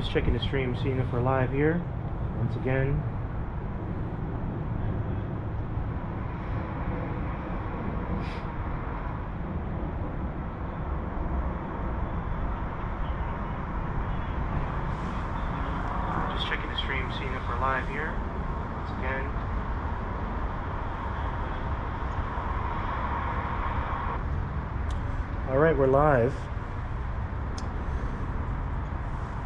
Just checking the stream, seeing if we're live here. Once again. Just checking the stream, seeing if we're live here. Once again. All right, we're live.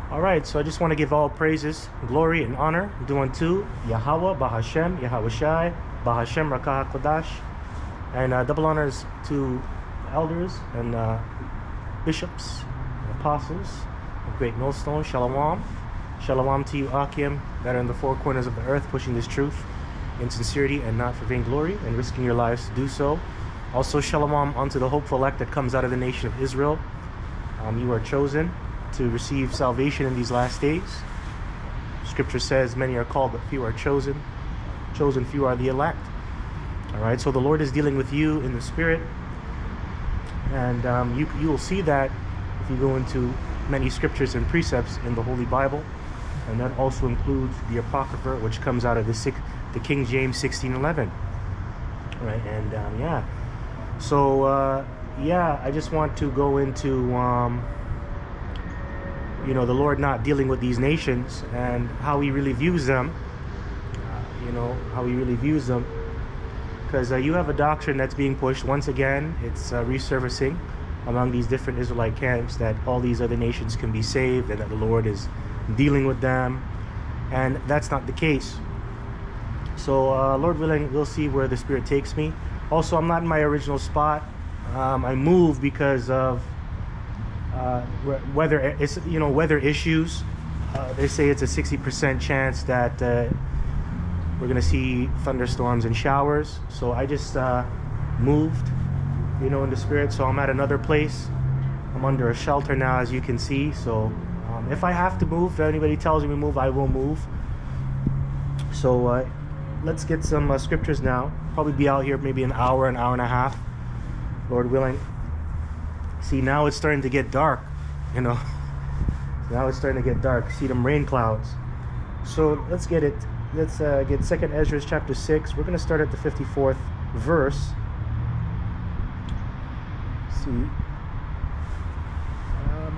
All right, so I just want to give all praises, glory, and honor due unto Yahweh, Bahashem, Yahweh Shai, Bahashem, Rakah Kodash, and double honors to elders and bishops and apostles of Great Millstone. Shalom. Shalom to you, Akim, that are in the four corners of the earth, pushing this truth in sincerity and not for vainglory, and risking your lives to do so. Also, shalom unto the hopeful elect that comes out of the nation of Israel. You are chosen to receive salvation in these last days. Scripture says many are called but few are chosen. Chosen few are the elect. All right, so the Lord is dealing with you in the spirit, and you will see that if you go into many scriptures and precepts in the Holy Bible, and that also includes the Apocrypha, which comes out of the King James 1611. Right, and yeah, so yeah, I just want to go into you know, the Lord not dealing with these nations and how he really views them, you know, how he really views them, because you have a doctrine that's being pushed once again. It's resurfacing among these different Israelite camps that all these other nations can be saved and that the Lord is dealing with them, and that's not the case. So Lord willing, we'll see where the Spirit takes me. Also, I'm not in my original spot. I moved because of weather issues. They say it's a 60% chance that we're gonna see thunderstorms and showers. So I just moved, you know, in the spirit. So I'm at another place. I'm under a shelter now, as you can see. So if I have to move, if anybody tells me to move, I will move. So let's get some scriptures now. Probably be out here maybe an hour and a half, Lord willing. See, now it's starting to get dark, you know. Now it's starting to get dark. See them rain clouds. So let's get it. Let's get 2nd Ezra chapter 6. We're going to start at the 54th verse. Let's see.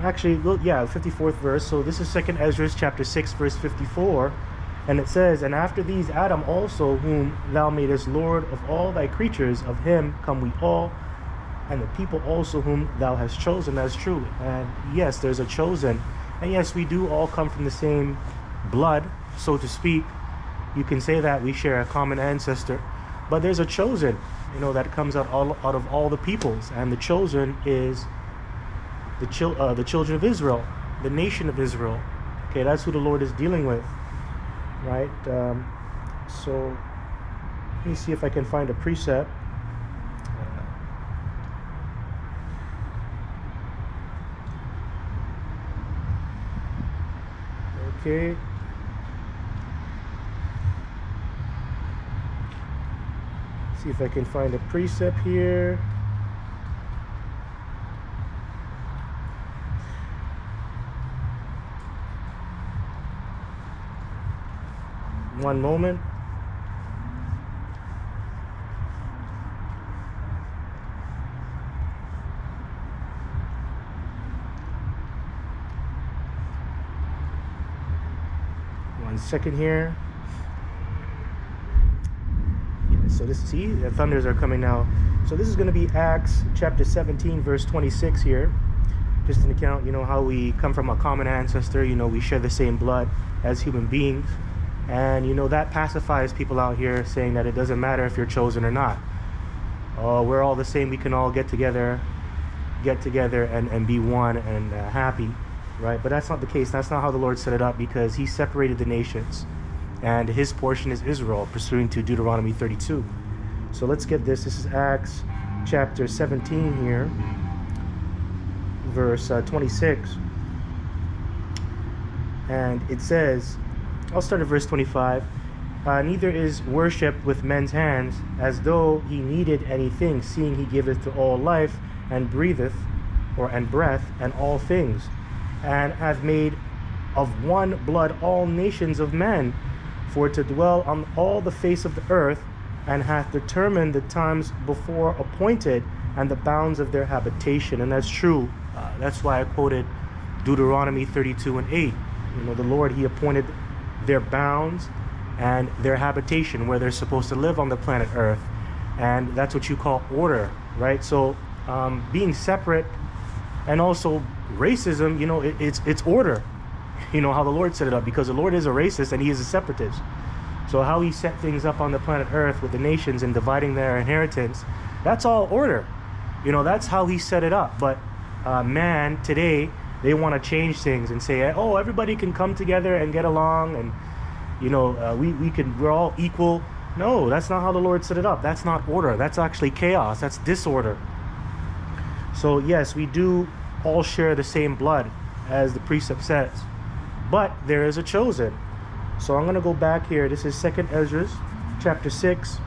Actually, yeah, 54th verse. So this is 2nd Ezra chapter 6, verse 54. And it says, "And after these Adam also, whom thou madest Lord of all thy creatures, of him come we all, and the people also whom thou hast chosen." That's true. And yes, there's a chosen. And yes, we do all come from the same blood, so to speak. You can say that we share a common ancestor. But there's a chosen, you know, that comes out of all the peoples. And the chosen is the children of Israel, the nation of Israel. Okay, that's who the Lord is dealing with. Right? So let me see if I can find a precept. Okay. See if I can find a precept here. One moment. One second here. Yeah, so this, see, the thunders are coming now. So this is going to be Acts chapter 17, verse 26 here. Just an account, you know, how we come from a common ancestor. You know, we share the same blood as human beings. And, you know, that pacifies people out here saying that it doesn't matter if you're chosen or not. Oh, we're all the same. We can all get together and be one and happy, right? But that's not the case. That's not how the Lord set it up, because he separated the nations. And his portion is Israel, pursuant to Deuteronomy 32. So let's get this. This is Acts chapter 17 here, verse 26. And it says, I'll start at verse 25. Neither is worship with men's hands, as though he needed anything, seeing he giveth to all life, and breatheth, and breath, and all things, and hath made of one blood all nations of men, for to dwell on all the face of the earth, and hath determined the times before appointed, and the bounds of their habitation. And that's true. That's why I quoted Deuteronomy 32:8. You know, the Lord, he appointed their bounds and their habitation, where they're supposed to live on the planet earth. And that's what you call order, right? So being separate and also racism, you know, it's order. You know how the Lord set it up, because the Lord is a racist and he is a separatist. So how he set things up on the planet earth with the nations and dividing their inheritance, that's all order. You know, that's how he set it up. But man, today, they want to change things and say, oh, everybody can come together and get along, and you know, we're all equal. No, that's not how the Lord set it up. That's not order. That's actually chaos. That's disorder. So yes, we do all share the same blood, as the precept says, but there is a chosen. So I'm going to go back here. This is 2nd Ezra chapter 6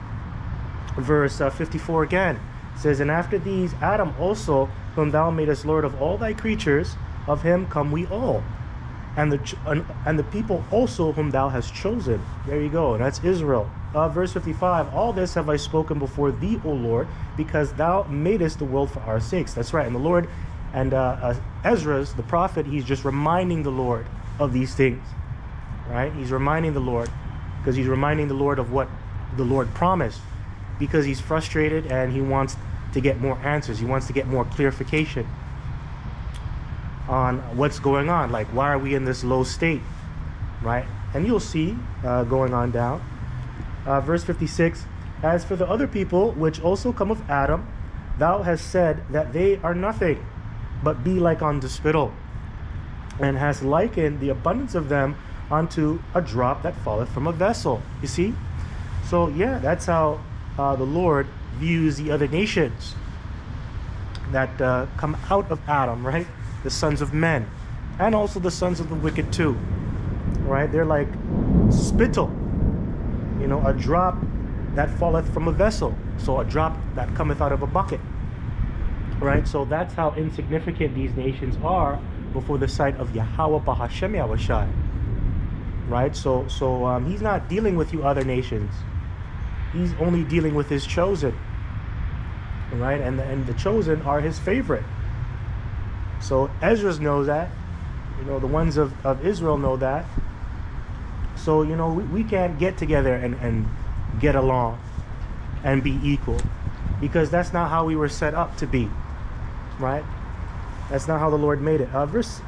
verse 54 again. It says, and after these Adam also, whom thou madest Lord of all thy creatures, of him come we all, and the people also whom thou hast chosen. There you go. That's Israel. Verse 55, all this have I spoken before thee, O Lord, because thou madest the world for our sakes. That's right. And the Lord, and Ezra, the prophet, he's just reminding the Lord of these things, right? He's reminding the Lord, because he's reminding the Lord of what the Lord promised, because he's frustrated and he wants to get more answers. He wants to get more clarification on what's going on. Like, why are we in this low state, right? And you'll see going on down. Verse 56, as for the other people which also come of Adam, thou hast said that they are nothing, but be like unto spittle, and hast likened the abundance of them unto a drop that falleth from a vessel. You see? So yeah, that's how the Lord views the other nations that come out of Adam, right? The sons of men, and also the sons of the wicked too, right? They're like spittle, you know, a drop that falleth from a vessel. So a drop that cometh out of a bucket, right? So that's how insignificant these nations are before the sight of Yahweh Bahashem Yahushai, right? So he's not dealing with you other nations. He's only dealing with his chosen, right? And the chosen are his favorite. So Ezra knows that, you know, the ones of Israel know that. So, you know, we can't get together and get along and be equal, because that's not how we were set up to be, right? That's not how the Lord made it. Verse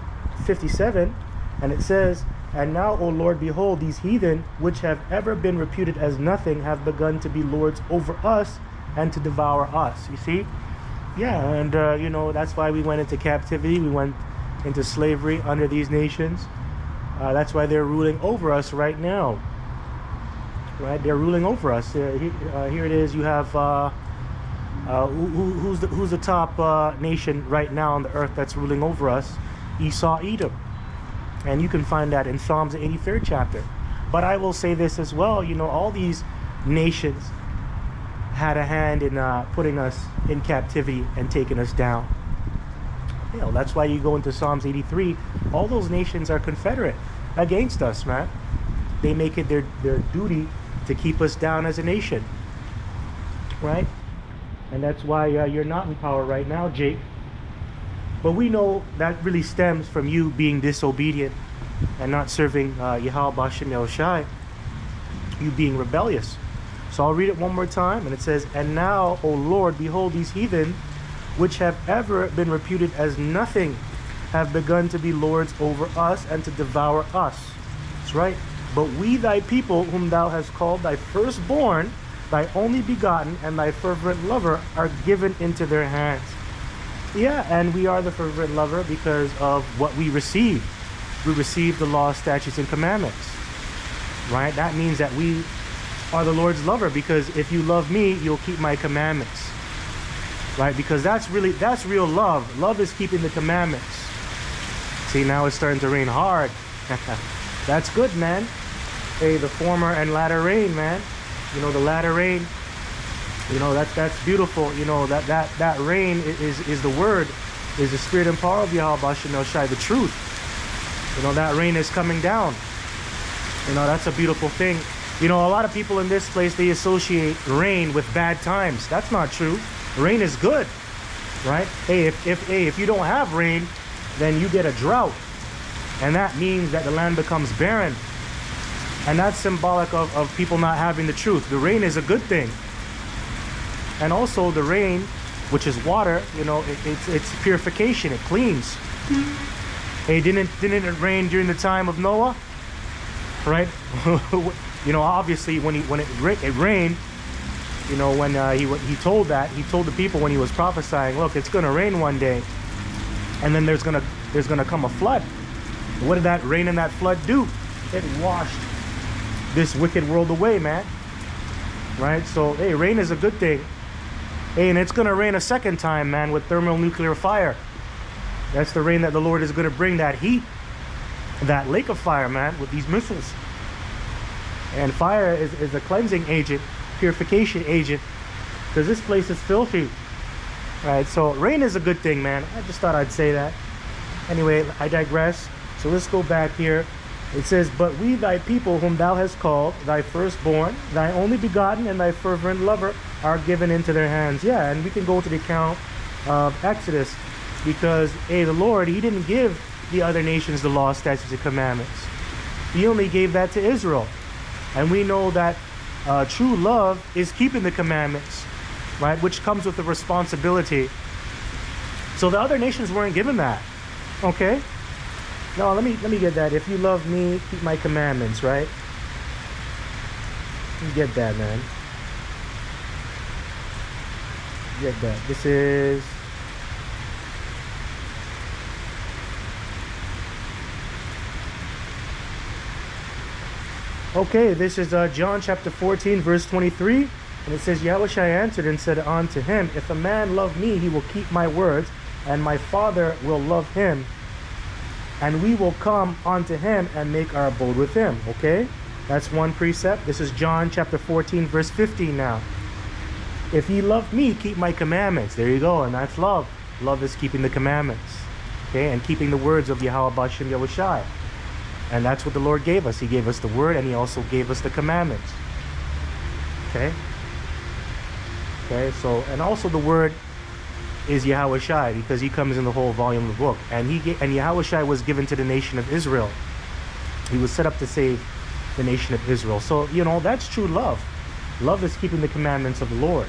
57, and it says, and now, O Lord, behold, these heathen, which have ever been reputed as nothing, have begun to be lords over us and to devour us. You see? Yeah, and you know, that's why we went into captivity. We went into slavery under these nations. That's why they're ruling over us right now. Right? They're ruling over us. Here it is. You have who's the top nation right now on the earth that's ruling over us? Esau, Edom. And you can find that in Psalms, the 83rd chapter. But I will say this as well. You know, all these nations had a hand in putting us in captivity and taking us down. You know, that's why you go into Psalms 83. All those nations are confederate against us, man. They make it their duty to keep us down as a nation, right? And that's why you're not in power right now, Jake. But we know that really stems from you being disobedient and not serving Yahweh Bashem Yahushai, you being rebellious. So I'll read it one more time, and it says, and now, O Lord, behold, these heathen, which have ever been reputed as nothing, have begun to be lords over us and to devour us. That's right. But we, thy people, whom thou hast called thy firstborn, thy only begotten, and thy fervent lover, are given into their hands. Yeah, and we are the fervent lover because of what we receive. We receive the law, statutes, and commandments. Right? That means that we are the Lord's lover, because if you love me, you'll keep my commandments. Right? Because that's real love. Love is keeping the commandments. See, now it's starting to rain hard. That's good, man. Hey, the former and latter rain, man. You know, the latter rain, you know, that's beautiful. You know, that rain is the word, is the spirit and power of Yahweh Bashem El Shai, the truth. You know, that rain is coming down. You know, that's a beautiful thing. You know, a lot of people in this place, they associate rain with bad times. That's not true. Rain is good, right? Hey, if you don't have rain, then you get a drought. And that means that the land becomes barren. And that's symbolic of people not having the truth. The rain is a good thing. And also the rain, which is water, you know, it's purification, it cleans. Hey, didn't it rain during the time of Noah? Right? You know, obviously when it rained, you know, when he told the people when he was prophesying, look, it's gonna rain one day, and then there's gonna come a flood. What did that rain and that flood do? It washed this wicked world away, man. Right? So hey, rain is a good thing. Hey, and it's gonna rain a second time, man, with thermonuclear fire. That's the rain that the Lord is gonna bring, that heat, that lake of fire, man, with these missiles. And fire is a cleansing agent, purification agent, because this place is filthy. Right? So rain is a good thing, man. I just thought I'd say that. Anyway, I digress. So let's go back here. It says, but we thy people whom thou hast called, thy firstborn, thy only begotten, and thy fervent lover are given into their hands. Yeah, and we can go to the account of Exodus, because hey, the Lord, he didn't give the other nations the law, statutes, and commandments. He only gave that to Israel. And we know that true love is keeping the commandments, right? Which comes with the responsibility. So the other nations weren't given that. Okay? No, let me get that. If you love me, keep my commandments, right? You get that, man. Get that. This is okay, this is John chapter 14, verse 23. And it says, Yahushua answered and said unto him, if a man love me, he will keep my words, and my Father will love him, and we will come unto him and make our abode with him. Okay, that's one precept. This is John chapter 14, verse 15 now. If ye love me, keep my commandments. There you go, and that's love. Love is keeping the commandments. Okay, and keeping the words of Yahweh Bashem Yahushai. And that's what the Lord gave us. He gave us the word, and he also gave us the commandments. Okay? Okay, so, and also the word is Yahushai, because he comes in the whole volume of the book. And Yahushai was given to the nation of Israel. He was set up to save the nation of Israel. So, you know, that's true love. Love is keeping the commandments of the Lord.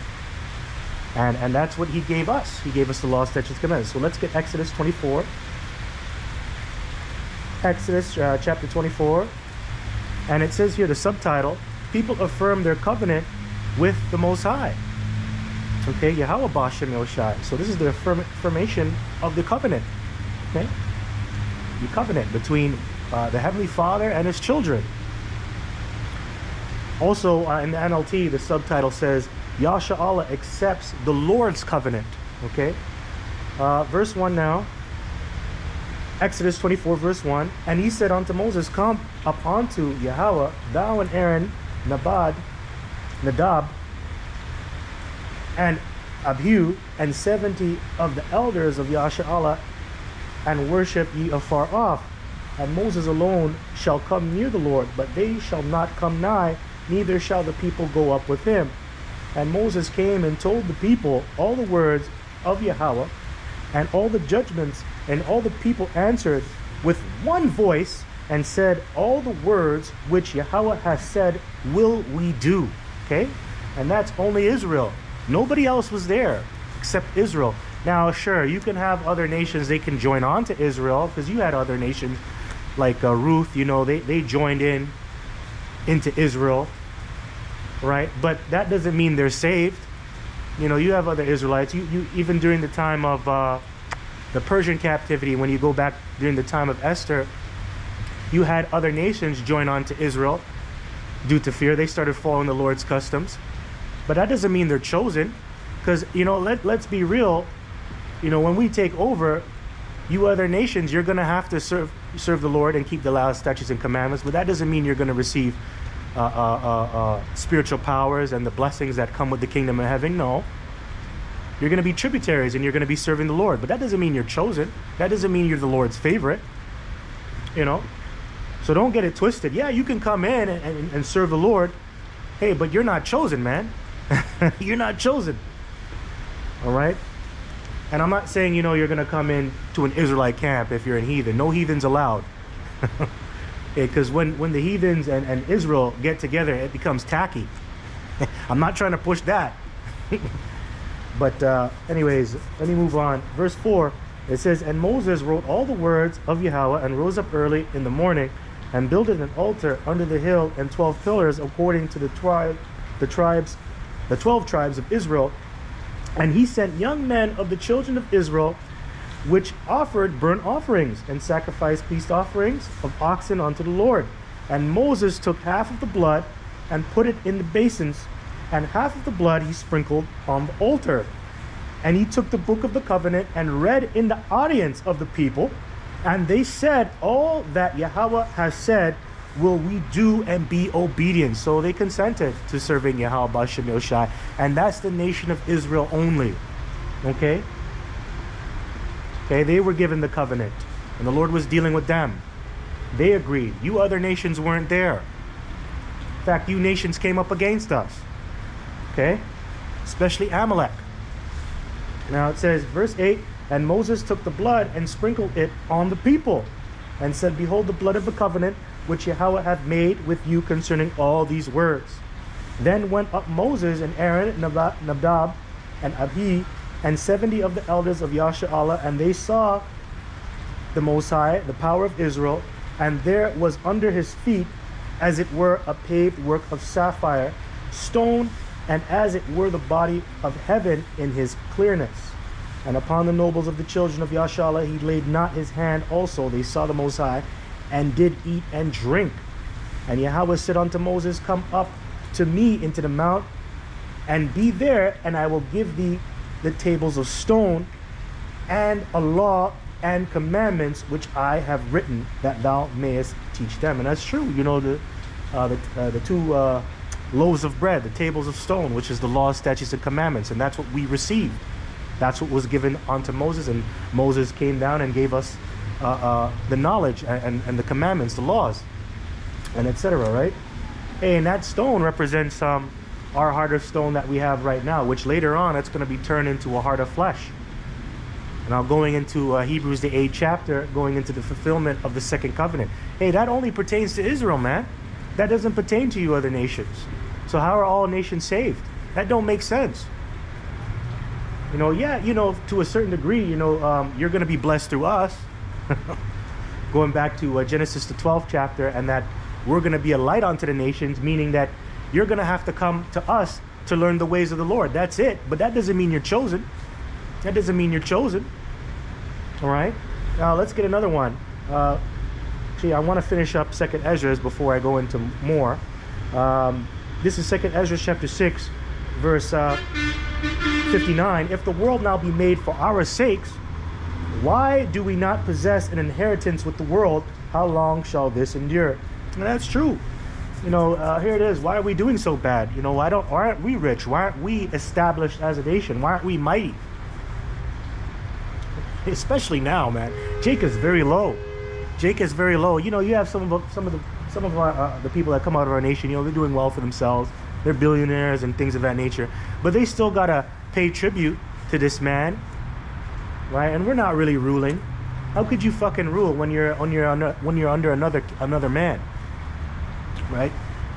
And that's what he gave us. He gave us the law, statutes, commandments. So let's get Exodus 24. Exodus chapter 24, and it says here, the subtitle, people affirm their covenant with the Most High. Okay, Yahweh Bashem Yoshai. So this is the affirmation of the covenant. Okay, the covenant between the Heavenly Father and his children. Also in the NLT, the subtitle says, Yasha Allah accepts the Lord's covenant. Okay, verse 1 now. Exodus 24, verse 1, and he said unto Moses, come up unto Yahweh, thou and Aaron, Nadab, and Abihu, and 70 of the elders of Yasha Allah, and worship ye afar off. And Moses alone shall come near the Lord, but they shall not come nigh, neither shall the people go up with him. And Moses came and told the people all the words of Yahweh, and all the judgments, and all the people answered with one voice and said, all the words which Yahweh has said will we do. Okay, and that's only Israel. Nobody else was there except Israel. Now sure, you can have other nations, they can join on to Israel, because you had other nations like Ruth, you know, they joined into Israel, right? But that doesn't mean they're saved. You know, you have other Israelites. You even during the time of the Persian captivity, when you go back during the time of Esther, you had other nations join on to Israel due to fear. They started following the Lord's customs. But that doesn't mean they're chosen, because, you know, let's be real. You know, when we take over, you other nations, you're going to have to serve the Lord and keep the laws, statutes, and commandments. But that doesn't mean you're going to receive spiritual powers and the blessings that come with the kingdom of heaven. No. You're going to be tributaries and you're going to be serving the Lord. But that doesn't mean you're chosen. That doesn't mean you're the Lord's favorite. you know. So don't get it twisted. Yeah, you can come in and serve the Lord. Hey, but you're not chosen, man. You're not chosen. All right? And I'm not saying, you know, you're going to come in to an Israelite camp if you're a heathen. No heathens allowed. Because when the heathens and Israel get together, it becomes tacky. I'm not trying to push that. But anyways, let me move on. Verse 4, it says, And Moses wrote all the words of Yahweh and rose up early in the morning and builded an altar under the hill and 12 pillars according to the 12 tribes of Israel. And he sent young men of the children of Israel, which offered burnt offerings and sacrificed peace offerings of oxen unto the Lord. And Moses took half of the blood and put it in the basins, and half of the blood he sprinkled on the altar. And he took the book of the covenant and read in the audience of the people. And they said, All that Yahweh has said will we do and be obedient. So they consented to serving Yahweh B'Shem Yoshai. And that's the nation of Israel only. Okay? Okay, they were given the covenant. And the Lord was dealing with them. They agreed. You other nations weren't there. In fact, you nations came up against us. Okay? Especially Amalek. Now it says, verse 8, And Moses took the blood and sprinkled it on the people, and said, Behold the blood of the covenant which Yahweh hath made with you concerning all these words. Then went up Moses and Aaron, Nadab, and Abihu, and 70 of the elders of Yashar'Allah, and they saw the Most High, the power of Israel, and there was under his feet, as it were, a paved work of sapphire, stone, and as it were the body of heaven in his clearness. And upon the nobles of the children of Yashar'Allah he laid not his hand also. They saw the Most High, and did eat and drink. And Yahweh said unto Moses, Come up to me into the mount, and be there, and I will give thee the tables of stone, and a law and commandments which I have written, that thou mayest teach them. And that's true. You know, the two loaves of bread, the tables of stone, which is the law, statutes, and commandments, and that's what we received. That's what was given unto Moses, and Moses came down and gave us the knowledge and the commandments, the laws, and etc. Right? Hey, and that stone represents our heart of stone that we have right now, which later on it's going to be turned into a heart of flesh. Now going into Hebrews the 8th chapter, going into the fulfillment of the second covenant. Hey, that only pertains to Israel, man. That doesn't pertain to you other nations. So how are all nations saved? That don't make sense. You know, yeah, you know, to a certain degree, you know, you're going to be blessed through us. Going back to Genesis the 12th chapter, and that we're going to be a light unto the nations, meaning that you're going to have to come to us to learn the ways of the Lord. That's it. But that doesn't mean you're chosen. That doesn't mean you're chosen. All right. Now let's get another one. Actually, I want to finish up 2nd Ezra before I go into more. This is 2nd Ezra chapter 6, verse 59. If the world now be made for our sakes, why do we not possess an inheritance with the world? How long shall this endure? And that's true. You know, here it is. Why are we doing so bad? You know, why aren't we rich? Why aren't we established as a nation? Why aren't we mighty? Especially now, man. Jake is very low. Jake is very low. You know, you have some of the people that come out of our nation. You know, they're doing well for themselves. They're billionaires and things of that nature. But they still gotta pay tribute to this man, right? And we're not really ruling. How could you fucking rule when you're under another man, right?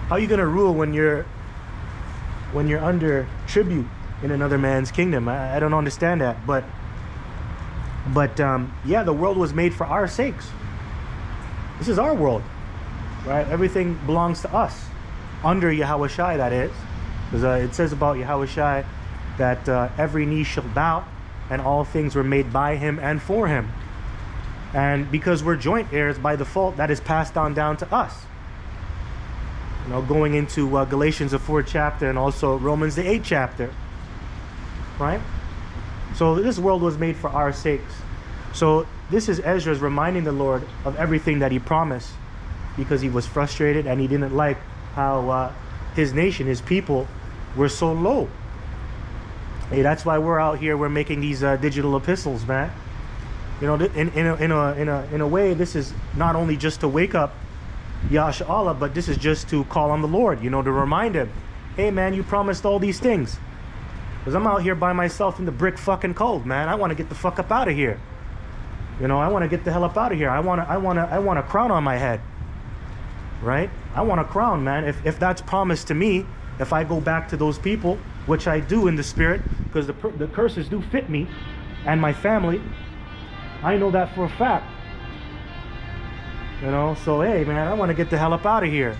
How are you gonna rule when you're under tribute in another man's kingdom? I don't understand that. But yeah, the world was made for our sakes. This is our world, right? Everything belongs to us, under Yahweh Shai, that is. Because it says about Yahweh Shai that every knee shall bow, and all things were made by him and for him. And because we're joint heirs by default, that is passed on down to us. You know, going into Galatians the 4th chapter, and also Romans the 8th chapter, right? So this world was made for our sakes. So this is Ezra's reminding the Lord of everything that he promised, because he was frustrated and he didn't like how his nation, his people, were so low. Hey, that's why we're out here, we're making these digital epistles, man. You know, in a way, this is not only just to wake up Yasha Allah, but this is just to call on the Lord, you know, to remind him, hey man, you promised all these things. Because I'm out here by myself in the brick fucking cold, man. I want to get the fuck up out of here. You know, I want to get the hell up out of here. I want a crown on my head. Right? I want a crown, man. If that's promised to me, if I go back to those people, which I do in the spirit, because the curses do fit me and my family, I know that for a fact. You know, so hey man, I want to get the hell up out of here.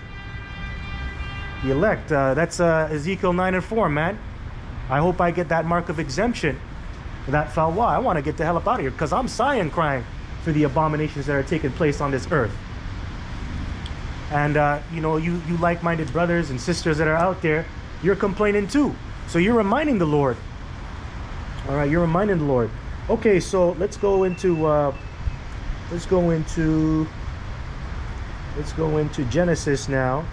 The elect, that's Ezekiel 9:4, man. I hope I get that mark of exemption, that falwa. I want to get the hell up out of here, because I'm sighing, crying for the abominations that are taking place on this earth. And you know, you like-minded brothers and sisters that are out there, you're complaining too. So you're reminding the Lord. All right, you're reminding the Lord. Okay, so let's go into Genesis now.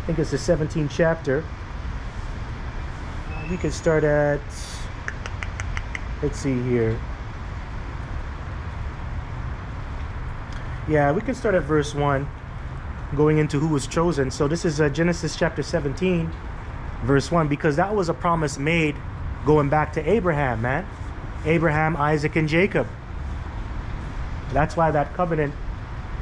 I think it's the 17th chapter. We could start at, let's see here. Yeah, we can start at verse 1, going into who was chosen. So this is Genesis chapter 17, verse 1, because that was a promise made going back to Abraham, man. Abraham, Isaac, and Jacob. That's why that covenant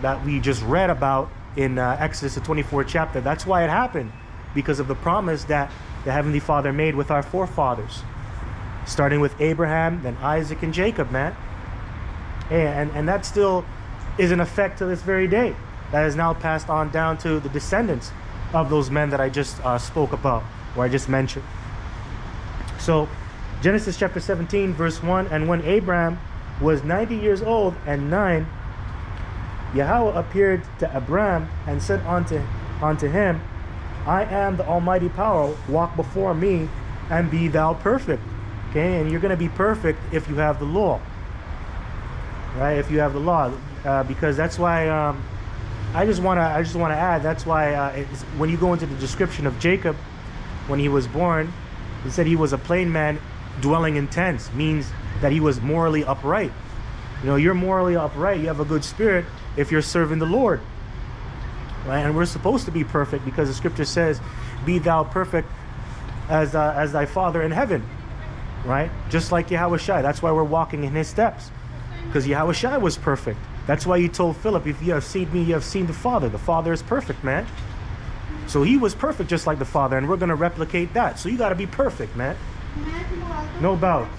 that we just read about in Exodus, the 24th chapter, that's why it happened, because of the promise that the Heavenly Father made with our forefathers, starting with Abraham, then Isaac, and Jacob, man. And that still is in effect to this very day. That is now passed on down to the descendants of those men that I just spoke about, or I just mentioned. So Genesis chapter 17, verse 1, and when Abraham was 90 years old and 9, Yahweh appeared to Abram and said unto him, I am the Almighty Power, walk before me and be thou perfect. Okay, and you're going to be perfect if you have the law. Right, if you have the law, because that's why I just want to add, that's why when you go into the description of Jacob when he was born, he said he was a plain man dwelling in tents, means that he was morally upright. You know, you're morally upright, you have a good spirit if you're serving the Lord, right? And we're supposed to be perfect, because the scripture says, be thou perfect as thy Father in heaven, right? Just like Yahweh Shai. That's why we're walking in his steps, because Yahweh Shai was perfect. That's why he told Philip, if you have seen me, you have seen the Father. The Father is perfect, man. So he was perfect just like the Father, and we're going to replicate that. So you got to be perfect, man. No doubt.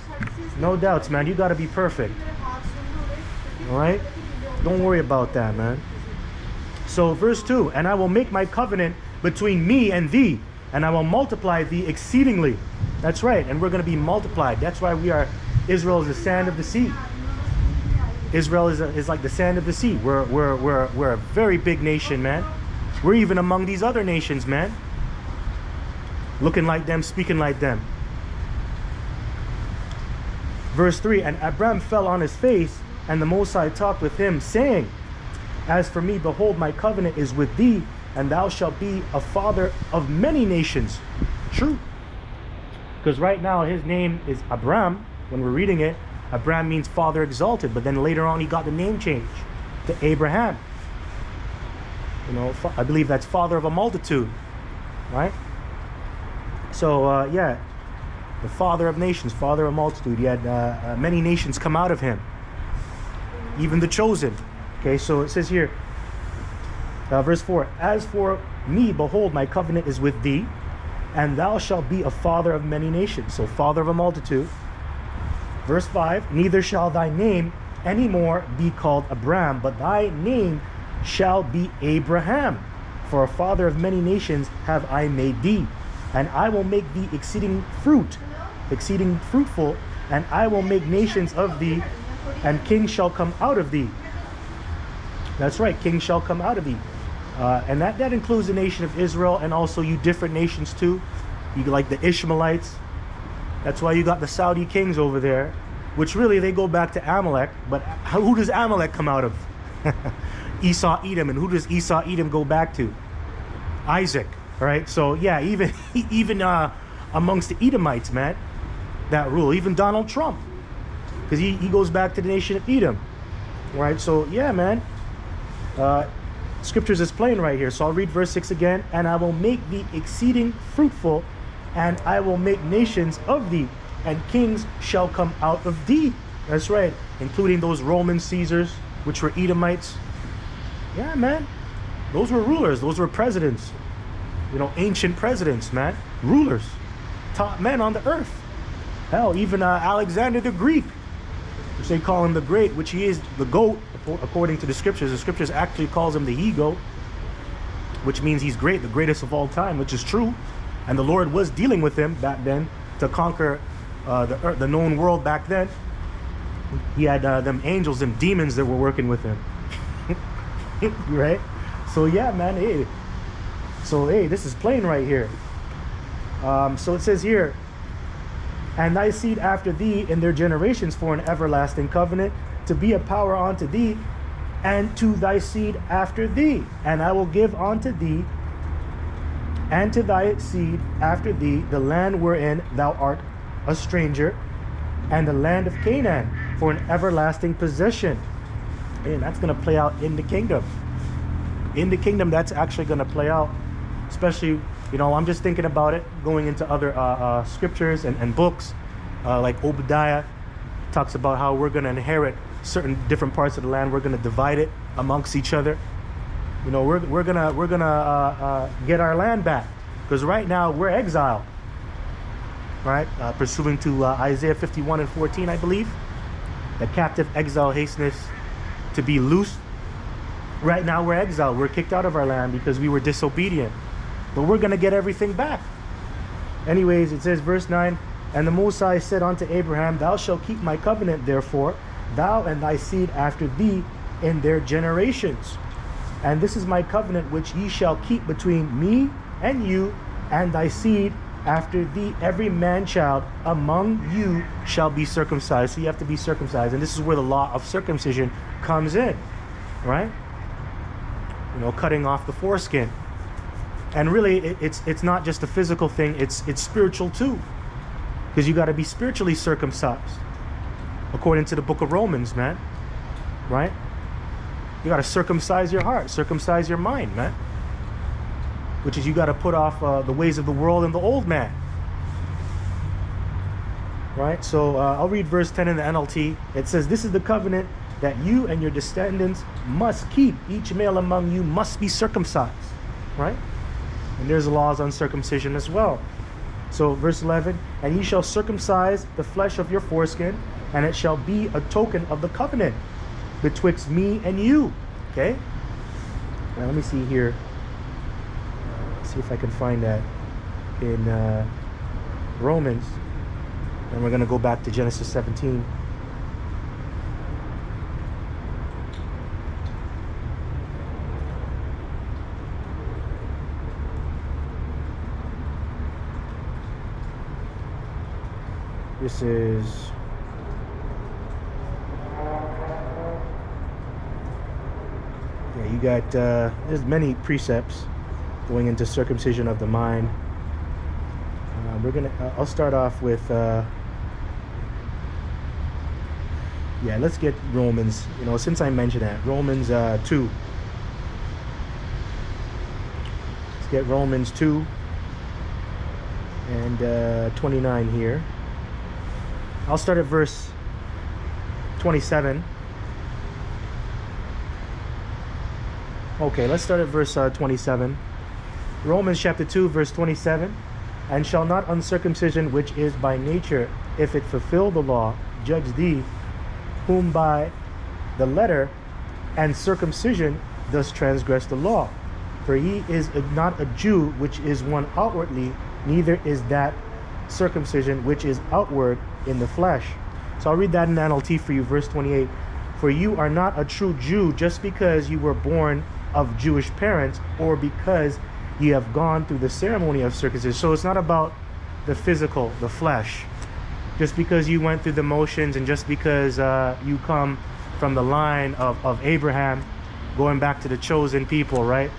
No doubts, man. You got to be perfect. All right? Don't worry about that, man. So verse 2, and I will make my covenant between me and thee, and I will multiply thee exceedingly. That's right. And we're going to be multiplied. That's why we are, Israel is the sand of the sea. Israel is like the sand of the sea. We're a very big nation, man. We're even among these other nations, man. Looking like them, speaking like them. Verse 3, and Abram fell on his face, and the Most High talked with him, saying, as for me, behold, my covenant is with thee, and thou shalt be a father of many nations. True. Because right now his name is Abram. When we're reading it, Abram means father exalted, but then later on he got the name change to Abraham. You know, I believe that's father of a multitude, right? So yeah, the father of nations, father of multitude. He had many nations come out of him, even the chosen. Okay, so it says here, verse 4, as for me, behold, my covenant is with thee, and thou shalt be a father of many nations. So father of a multitude. Verse 5, neither shall thy name any more be called Abram, but thy name shall be Abraham. For a father of many nations have I made thee, and I will make thee exceeding fruitful, and I will make nations of thee, and kings shall come out of thee. That's right, kings shall come out of thee. And that includes the nation of Israel, and also you different nations too. You like the Ishmaelites. That's why you got the Saudi kings over there, which really they go back to Amalek. But who does Amalek come out of? Esau, Edom. And who does Esau, Edom go back to? Isaac. All right. So yeah, even amongst the Edomites, man, that rule. Even Donald Trump, because he goes back to the nation of Edom. Right, so yeah, man. Scriptures is plain right here. So I'll read verse 6 again. And I will make thee exceeding fruitful, and I will make nations of thee, and kings shall come out of thee. That's right, including those Roman Caesars, which were Edomites. Yeah, man. Those were rulers. Those were presidents. You know, ancient presidents, man. Rulers. Top men on the earth. Hell, even Alexander the Greek, which they call him the Great, which he is the GOAT, according to the scriptures. The scriptures actually calls him the he-goat, which means he's great, the greatest of all time, which is true. And the Lord was dealing with him back then to conquer the known world back then. He had them angels and demons that were working with him. Right? So yeah, man, hey. So hey, this is plain right here. So it says here, and thy seed after thee in their generations for an everlasting covenant, to be a power unto thee, and to thy seed after thee. And I will give unto thee, and to thy seed after thee, the land wherein thou art a stranger, and the land of Canaan for an everlasting possession. And that's going to play out in the kingdom. In the kingdom, that's actually going to play out. Especially, you know, I'm just thinking about it, going into other scriptures and books, like Obadiah talks about how we're going to inherit certain different parts of the land. We're going to divide it amongst each other. You know, we're gonna get our land back, because right now we're exiled. Right, pursuant to Isaiah 51 and 14, I believe, the captive exile hasteneth to be loosed. Right now we're exiled. We're kicked out of our land because we were disobedient. But we're going to get everything back. Anyways, it says, verse 9, and the Most High said unto Abraham, thou shalt keep my covenant, therefore, thou and thy seed after thee in their generations. And this is my covenant which ye shall keep between me and you and thy seed after thee. Every man child among you shall be circumcised. So you have to be circumcised. And this is where the law of circumcision comes in, right? You know, cutting off the foreskin. And really, it's not just a physical thing, it's spiritual too. Because you got to be spiritually circumcised, according to the book of Romans, man. Right? You got to circumcise your heart, circumcise your mind, man. Which is, you got to put off the ways of the world and the old man. Right? So I'll read verse 10 in the NLT. It says, this is the covenant that you and your descendants must keep. Each male among you must be circumcised. Right? And there's laws on circumcision as well. So verse 11, and ye shall circumcise the flesh of your foreskin, and it shall be a token of the covenant betwixt me and you. Okay? Now let me see here. See if I can find that in Romans. And we're going to go back to Genesis 17. This is you got there's many precepts going into circumcision of the mind. I'll start off with yeah, let's get Romans, you know, since I mentioned that, Romans 2. Let's get Romans 2 and 29 here. I'll start at verse 27. Okay, let's start at verse 27. Romans chapter 2, verse 27. And shall not uncircumcision, which is by nature, if it fulfill the law, judge thee, whom by the letter and circumcision does transgress the law? For he is not a Jew, which is one outwardly, neither is that circumcision which is outward in the flesh. So I'll read that in the NLT for you, verse 28. For you are not a true Jew just because you were born of Jewish parents, or because you have gone through the ceremony of circumcision. So it's not about the physical, the flesh. Just because you went through the motions, and just because you come from the line of Abraham, going back to the chosen people, right?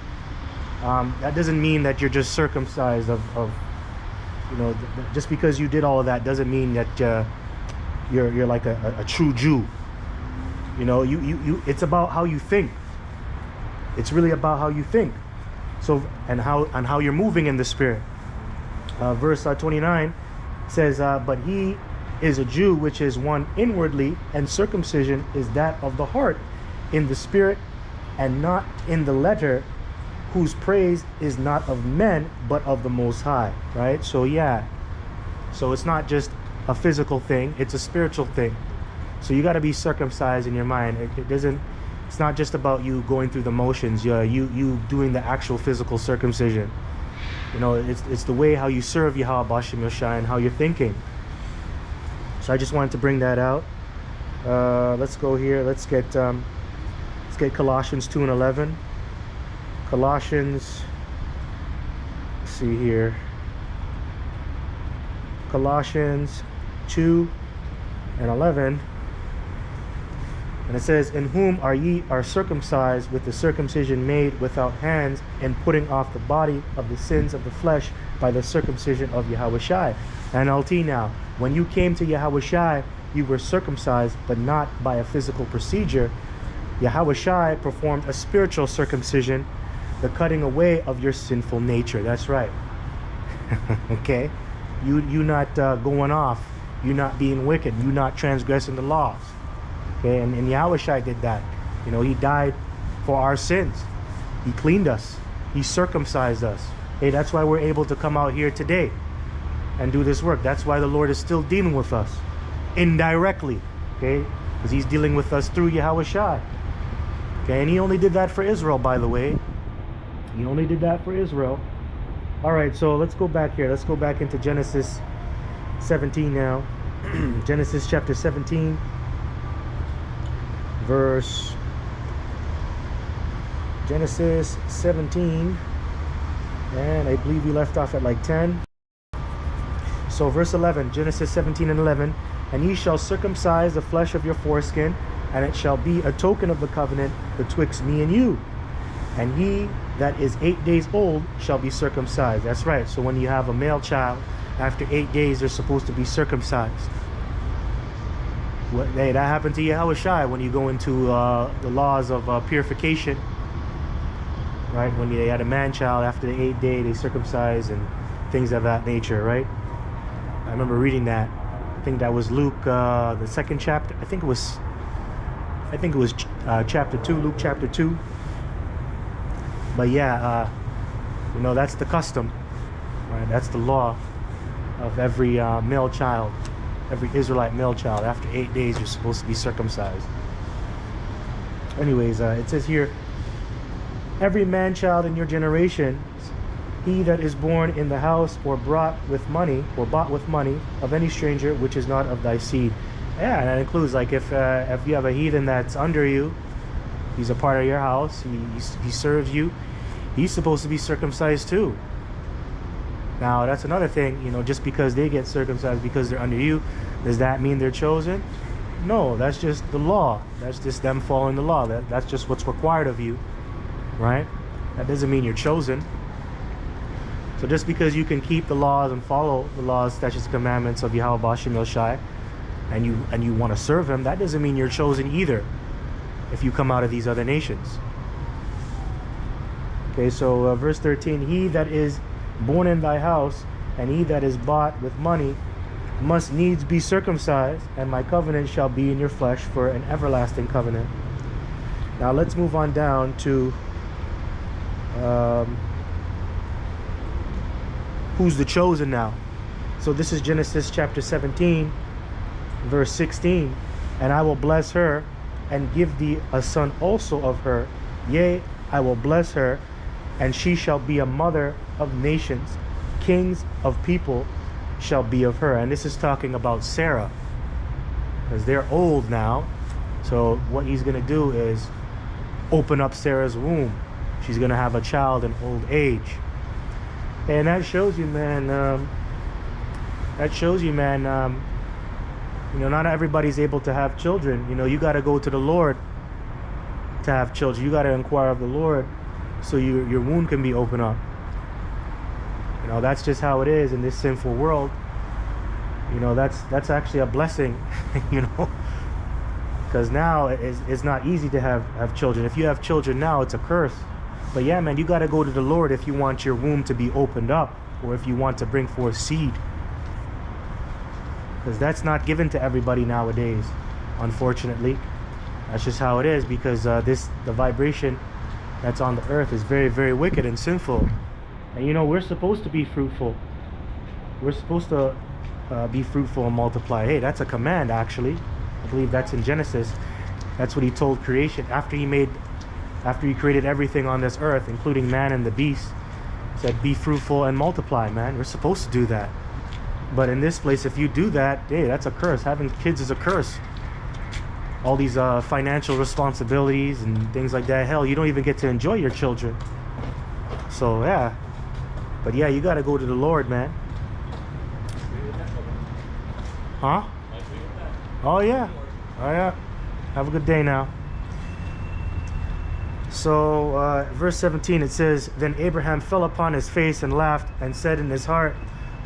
That doesn't mean that you're just circumcised of you know, just because you did all of that doesn't mean that you're like a true Jew. You know, it's about how you think. It's really about how you think. So, and how you're moving in the spirit. Verse 29 says, but he is a Jew, which is one inwardly, and circumcision is that of the heart, in the spirit, and not in the letter, whose praise is not of men, but of the Most High. Right? So yeah, so it's not just a physical thing, it's a spiritual thing. So you got to be circumcised in your mind. It's not just about you going through the motions. You doing the actual physical circumcision. You know, it's the way how you serve Yahweh B'Shem Yoshai and how you're thinking. So I just wanted to bring that out. Let's go here. Let's get Colossians 2:11. Colossians. Let's see here. Colossians 2:11. And it says, in whom are circumcised with the circumcision made without hands, and putting off the body of the sins of the flesh by the circumcision of Yahushai. NLT now. When you came to Yahushai, you were circumcised, but not by a physical procedure. Yahushai performed a spiritual circumcision, the cutting away of your sinful nature. That's right. Okay? You not going off. You not being wicked. You not transgressing the laws. Okay, and Yahushua did that. You know, he died for our sins. He cleaned us. He circumcised us. Hey, that's why we're able to come out here today and do this work. That's why the Lord is still dealing with us indirectly. Okay, because he's dealing with us through Yahushua. Okay, and he only did that for Israel, by the way. He only did that for Israel. All right, so let's go back here. Let's go back into Genesis 17 now. Genesis chapter 17. Genesis 17, and I believe we left off at like 10. So verse 11, Genesis 17 and 11, and ye shall circumcise the flesh of your foreskin, and it shall be a token of the covenant betwixt me and you. And he that is 8 days old shall be circumcised. That's right. So when you have a male child, after 8 days, they're supposed to be circumcised. Hey, that happened to Yahushua when you go into the laws of purification, right? When they had a man-child, after the 8th day, they circumcised and things of that nature, right? I remember reading that. I think that was Luke, the 2nd chapter. I think it was chapter 2, Luke chapter 2. But yeah, you know, that's the custom, right? That's the law of every male child. Every Israelite male child, after 8 days, you're supposed to be circumcised. Anyways, it says here, every man-child in your generation, he that is born in the house or bought with money of any stranger which is not of thy seed. Yeah, and that includes, like, if you have a heathen that's under you, he's a part of your house, he serves you, he's supposed to be circumcised too. Now, that's another thing, you know, just because they get circumcised because they're under you, does that mean they're chosen? No, that's just the law. That's just them following the law. That's just what's required of you, right? That doesn't mean you're chosen. So just because you can keep the laws and follow the laws, statutes, commandments of Yahweh B'Shem Yoshai, and you want to serve him, that doesn't mean you're chosen either if you come out of these other nations. Okay, so verse 13, he that is born in thy house, and he that is bought with money, must needs be circumcised, and my covenant shall be in your flesh for an everlasting covenant. Now let's move on down to who's the chosen now. So this is Genesis chapter 17, verse 16. And I will bless her, and give thee a son also of her. Yea, I will bless her, and she shall be a mother of nations. Kings of people shall be of her. And this is talking about Sarah, because they're old now. So what he's going to do is open up Sarah's womb. She's going to have a child in old age. And that shows you, man, you know, not everybody's able to have children. You know, you got to go to the Lord to have children. You got to inquire of the Lord so your womb can be opened up. You know, that's just how it is in this sinful world. You know, that's actually a blessing, you know, because now it's not easy to have children. If you have children now, it's a curse. But yeah, man, you got to go to the Lord if you want your womb to be opened up, or if you want to bring forth seed, because that's not given to everybody nowadays, unfortunately. That's just how it is, because the vibration that's on the earth is very, very wicked and sinful. And you know, we're supposed to be fruitful. We're supposed to be fruitful and multiply. Hey, that's a command, actually. I believe that's in Genesis. That's what he told creation after he created everything on this earth, including man and the beast. He said, be fruitful and multiply, man. We're supposed to do that. But in this place, if you do that, hey, that's a curse. Having kids is a curse. All these financial responsibilities and things like that. Hell, you don't even get to enjoy your children. So yeah, but yeah, you got to go to the Lord, man. Huh? Oh yeah. Oh yeah. Have a good day now. So verse 17, it says, then Abraham fell upon his face and laughed and said in his heart,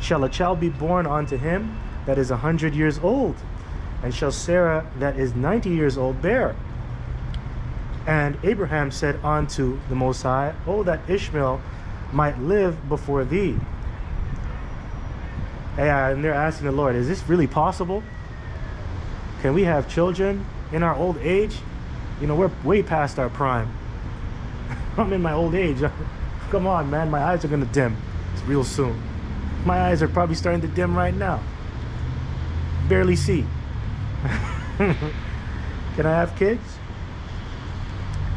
shall a child be born unto him that is 100 years old? And shall Sarah that is 90 years old bear? And Abraham said unto the Most High, oh, that Ishmael might live before thee. And they're asking the Lord, is this really possible? Can we have children in our old age? You know, we're way past our prime. I'm in my old age. Come on, man, my eyes are gonna dim. It's real soon. My eyes are probably starting to dim right now. Barely see. Can I have kids?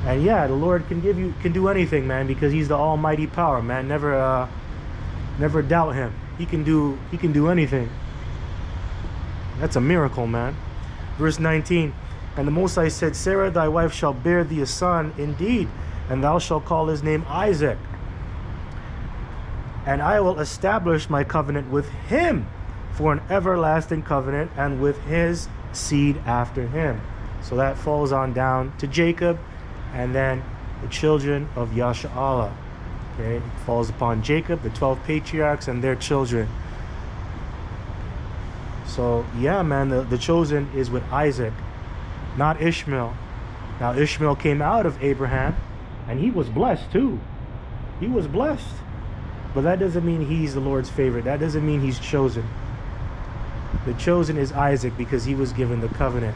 And yeah, the Lord can do anything, man, because he's the almighty power, man. Never doubt him. He can do anything. That's a miracle, man. Verse 19, and the Most High said, Sarah thy wife shall bear thee a son indeed, and thou shalt call his name Isaac. And I will establish my covenant with him for an everlasting covenant, and with his seed after him. So that falls on down to Jacob, and then the children of Yasha'Allah. Okay, it falls upon Jacob, the 12 patriarchs and their children. So yeah, man, the chosen is with Isaac, not Ishmael. Now Ishmael came out of Abraham, and he was blessed too. He was blessed, but that doesn't mean he's the Lord's favorite. That doesn't mean he's chosen. The chosen is Isaac, because he was given the covenant,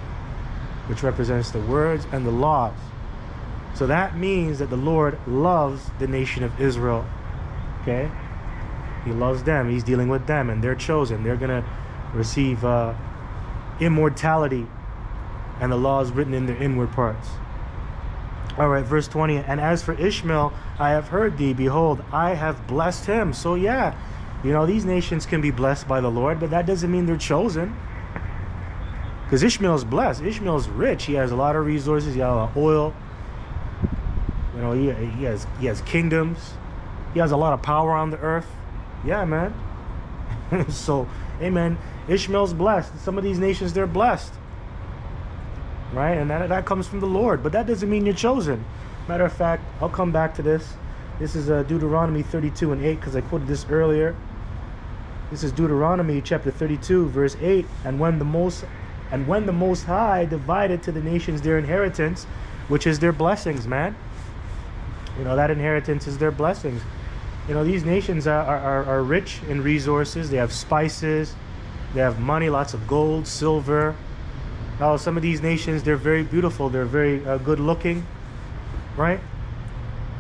which represents the words and the laws. So that means that the Lord loves the nation of Israel. Okay? He loves them. He's dealing with them, and they're chosen. They're going to receive immortality and the laws written in their inward parts. All right, verse 20. And as for Ishmael, I have heard thee. Behold, I have blessed him. So yeah, you know, these nations can be blessed by the Lord, but that doesn't mean they're chosen. Because Ishmael's blessed. Ishmael's rich. He has a lot of resources. He has a lot of oil. You know, he has kingdoms. He has a lot of power on the earth. Yeah, man. So, hey, man, Ishmael's blessed. Some of these nations, they're blessed. Right? And that comes from the Lord. But that doesn't mean you're chosen. Matter of fact, I'll come back to this. This is Deuteronomy 32 and 8, because I quoted this earlier. This is Deuteronomy chapter 32, verse 8. And when the Most High divided to the nations their inheritance, which is their blessings, man. You know, that inheritance is their blessings. You know, these nations are rich in resources. They have spices. They have money, lots of gold, silver. Now, some of these nations, they're very beautiful. They're very good looking, right?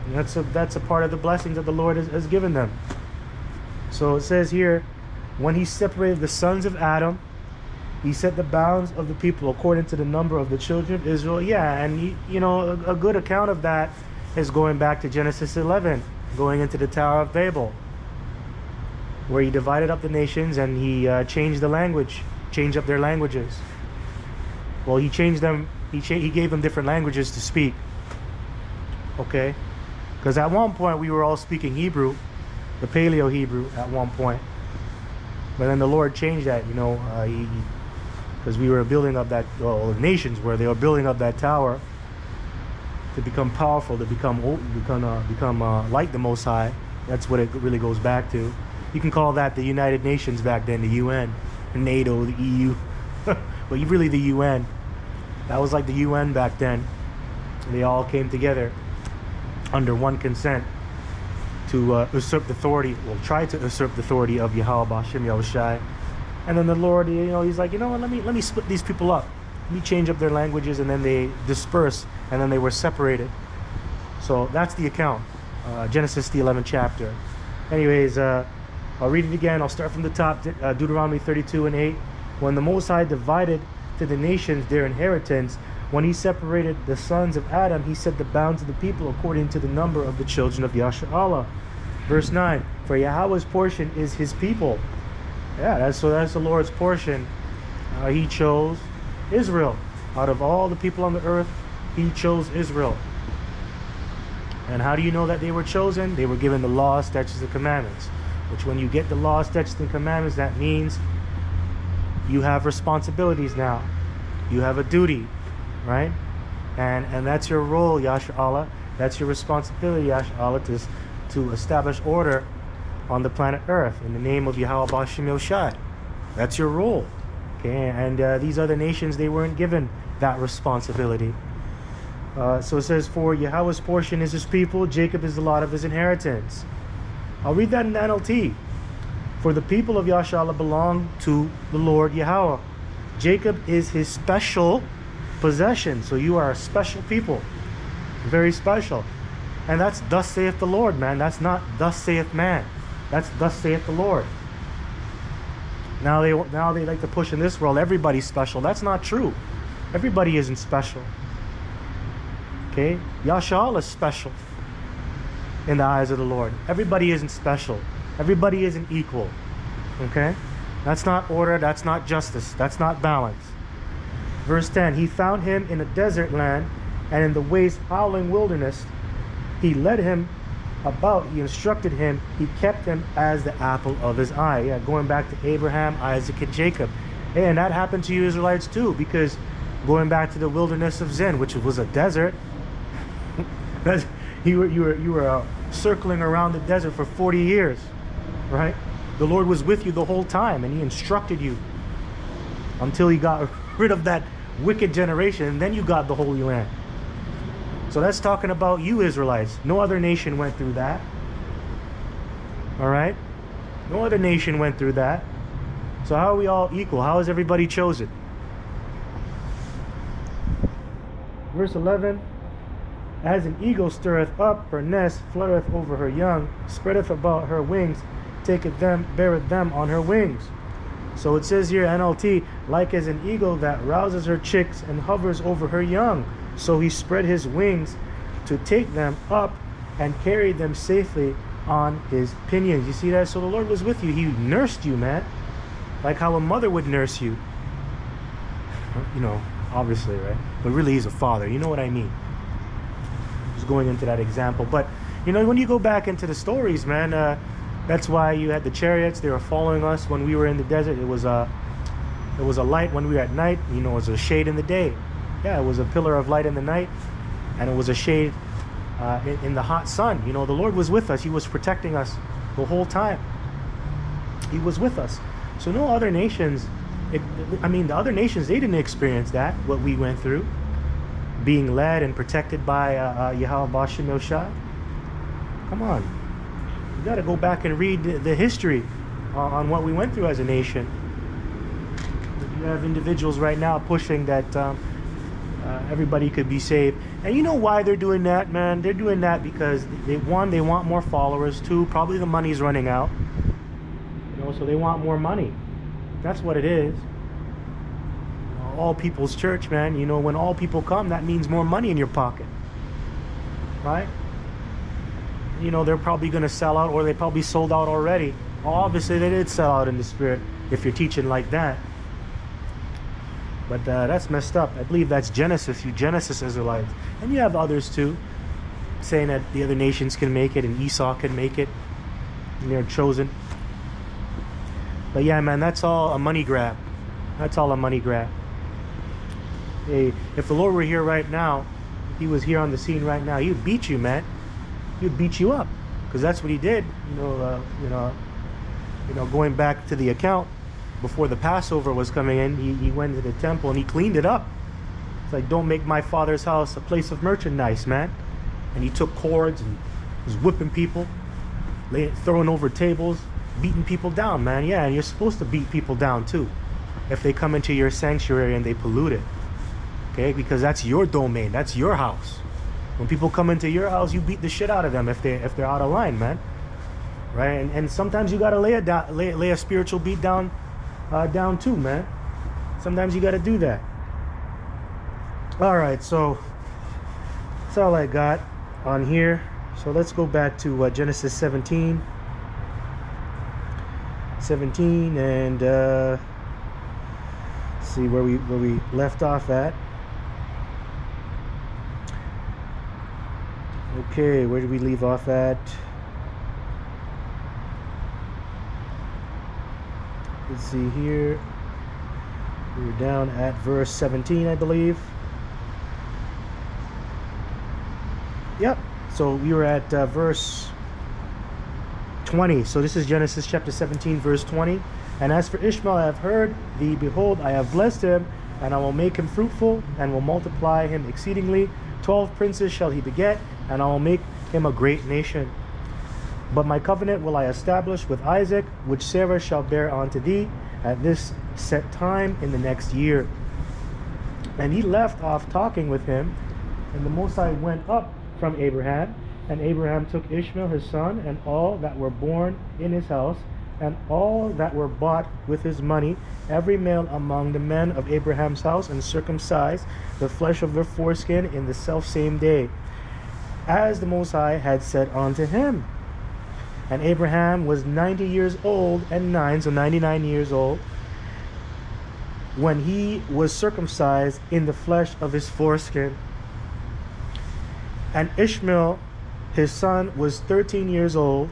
And that's a part of the blessings that the Lord has given them. So it says here, when he separated the sons of Adam, he set the bounds of the people according to the number of the children of Israel. Yeah, and you know, a good account of that is going back to Genesis 11, going into the Tower of Babel, where he divided up the nations and he changed the language, changed up their languages. Well, he changed them. He gave them different languages to speak. Okay, because at one point we were all speaking Hebrew, the Paleo Hebrew at one point, but then the Lord changed that. You know, because we were building up that, well, the nations were, they were building up that tower to become powerful, to become like the Most High. That's what it really goes back to. You can call that the United Nations back then, the UN, NATO, the EU, but really the UN. That was like the UN back then. They all came together under one consent to usurp the authority, well, try to usurp the authority of Yahweh B'Hashem Yahushai. And then the Lord, he's like, let me split these people up. Let me change up their languages, and then they dispersed, and then they were separated. So that's the account, Genesis the 11th chapter. Anyways, I'll read it again. I'll start from the top, Deuteronomy 32:8. When the Most High divided to the nations their inheritance, when he separated the sons of Adam, he set the bounds of the people according to the number of the children of Yashar'Allah. Verse 9, for Yahweh's portion is his people. Yeah, that's the Lord's portion. He chose Israel. Out of all the people on the earth, he chose Israel. And how do you know that they were chosen? They were given the law, statutes, and commandments. Which when you get the law, statutes, and commandments, that means you have responsibilities now. You have a duty, right? And that's your role, Yashar'Allah. That's your responsibility, Yashar'Allah, to establish order on the planet Earth in the name of Yahweh B'Hashem Yahushai. That's your role. Okay, and these other nations, they weren't given that responsibility. So it says, for Yahweh's portion is his people, Jacob is the lot of his inheritance. I'll read that in the NLT. For the people of Yashar'Allah belong to the Lord Yahweh. Jacob is his special possession. So you are a special people. Very special. And that's thus saith the Lord, man. That's not thus saith man. That's thus saith the Lord. Now they like to push in this world, everybody's special. That's not true. Everybody isn't special. Okay? Yashar'Allah is special in the eyes of the Lord. Everybody isn't special. Everybody isn't equal. Okay? That's not order. That's not justice. That's not balance. Verse 10, he found him in a desert land and in the waste howling wilderness. He led him about. He instructed him. He kept him as the apple of his eye. Yeah, going back to Abraham, Isaac, and Jacob. Hey, and that happened to you Israelites too, because going back to the wilderness of Zin, which was a desert, you were circling around the desert for 40 years, right? The Lord was with you the whole time, and he instructed you until he got rid of that wicked generation, and then you got the Holy Land. So that's talking about you Israelites. No other nation went through that. All right? No other nation went through that. So how are we all equal? How is everybody chosen? Verse 11, as an eagle stirreth up her nest, fluttereth over her young, spreadeth about her wings, taketh them, beareth them on her wings. So it says here, NLT, like as an eagle that rouses her chicks and hovers over her young. So he spread his wings to take them up and carry them safely on his pinions. You see that? So the Lord was with you. He nursed you, man. Like how a mother would nurse you. You know, obviously, right? But really, he's a father. You know what I mean? Just going into that example. But, you know, when you go back into the stories, man, that's why you had the chariots. They were following us when we were in the desert. It was a light when we were at night. You know, it was a shade in the day. Yeah, it was a pillar of light in the night, and it was a shade in the hot sun. You know, the Lord was with us. He was protecting us the whole time. He was with us. So no other nations, the other nations, they didn't experience that, what we went through, being led and protected by Yahweh B'Hashem Yahushai. Come on. You got to go back and read the history on what we went through as a nation. You have individuals right now pushing that everybody could be saved. And you know why they're doing that, man? They're doing that because they want more followers. Two, probably the money's running out. You know, so they want more money. That's what it is. All people's church, man. You know, when all people come, that means more money in your pocket. Right? You know, they're probably going to sell out, or they probably sold out already. Obviously, they did sell out in the spirit if you're teaching like that. But that's messed up. I believe that's Genesis, you Genesis Israelites. And you have others too, saying that the other nations can make it and Esau can make it, and they're chosen. But yeah, man, that's all a money grab. That's all a money grab. Hey, if the Lord were here right now, if he was here on the scene right now, he'd beat you, man. He'd beat you up, because that's what he did. You know, going back to the account, before the Passover was coming in, he went to the temple and he cleaned it up. It's like, don't make my father's house a place of merchandise, man. And he took cords and was whipping people, throwing over tables, beating people down, man. Yeah, and you're supposed to beat people down too if they come into your sanctuary and they pollute it. Okay, because that's your domain, that's your house. When people come into your house, you beat the shit out of them if they're out of line, man. Right? And sometimes you gotta lay a spiritual beat down too, man. Sometimes you gotta do that. All right, so that's all I got on here. So let's go back to Genesis 17 and see where we left off at. Okay, where did we leave off at? Let's see here. We were down at verse 17, I believe. Yep. So we were at verse 20. So this is Genesis chapter 17, verse 20. And as for Ishmael, I have heard thee. Behold, I have blessed him, and I will make him fruitful, and will multiply him exceedingly. 12 princes shall he beget, and I will make him a great nation. But my covenant will I establish with Isaac, which Sarah shall bear unto thee at this set time in the next year. And he left off talking with him, and the Most High went up from Abraham, and Abraham took Ishmael his son, and all that were born in his house, and all that were bought with his money, every male among the men of Abraham's house, and circumcised the flesh of their foreskin in the selfsame day, as the Most High had said unto him. And Abraham was 90 years old and 9, so 99 years old, when he was circumcised in the flesh of his foreskin. And Ishmael, his son, was 13 years old.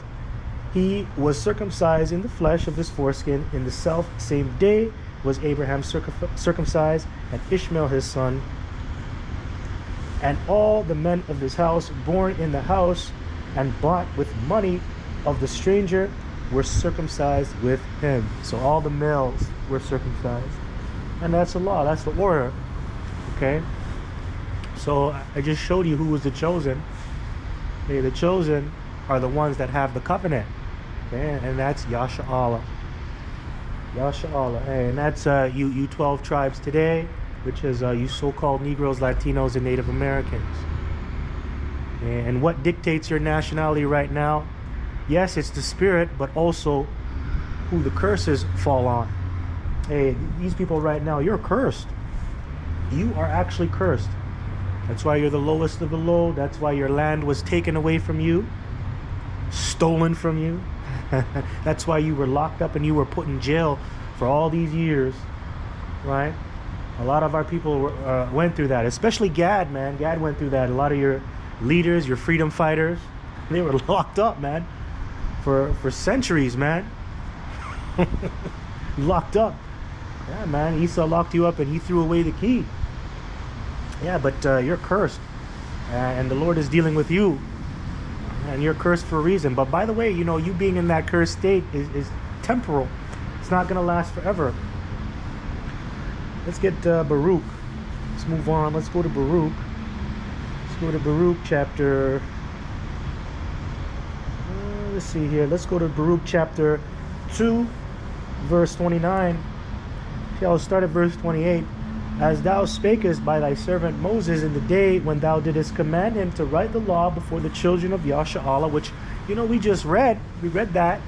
He was circumcised in the flesh of his foreskin. In the self same day was Abraham circumcised, and Ishmael his son. And all the men of his house, born in the house and bought with money of the stranger, were circumcised with him. So all the males were circumcised. And that's the law, that's the order. Okay? So I just showed you who was the chosen. Okay, the chosen are the ones that have the covenant. Okay, and that's Yasha Allah. Yasha Allah. Hey, and that's you 12 tribes today, which is you so-called Negroes, Latinos, and Native Americans. Okay, and what dictates your nationality right now? Yes, it's the spirit, but also who the curses fall on. Hey, these people right now, you're cursed. You are actually cursed. That's why you're the lowest of the low. That's why your land was taken away from you, stolen from you. That's why you were locked up and you were put in jail for all these years, right? A lot of our people went through that, especially Gad, man. Gad went through that. A lot of your leaders, your freedom fighters, they were locked up, man, for centuries, man. Locked up. Yeah, man. Esau locked you up and he threw away the key. Yeah, but you're cursed, and the Lord is dealing with you, and you're cursed for a reason. But by the way, you know, you being in that cursed state is temporal. It's not going to last forever. Let's get Baruch. Let's move on. Let's go to Baruch. Let's go to Baruch chapter... let's see here. Let's go to Baruch chapter 2, verse 29. Okay, I'll start at verse 28. As thou spakest by thy servant Moses in the day when thou didst command him to write the law before the children of Yasha Allah, which, you know, we just read. We read that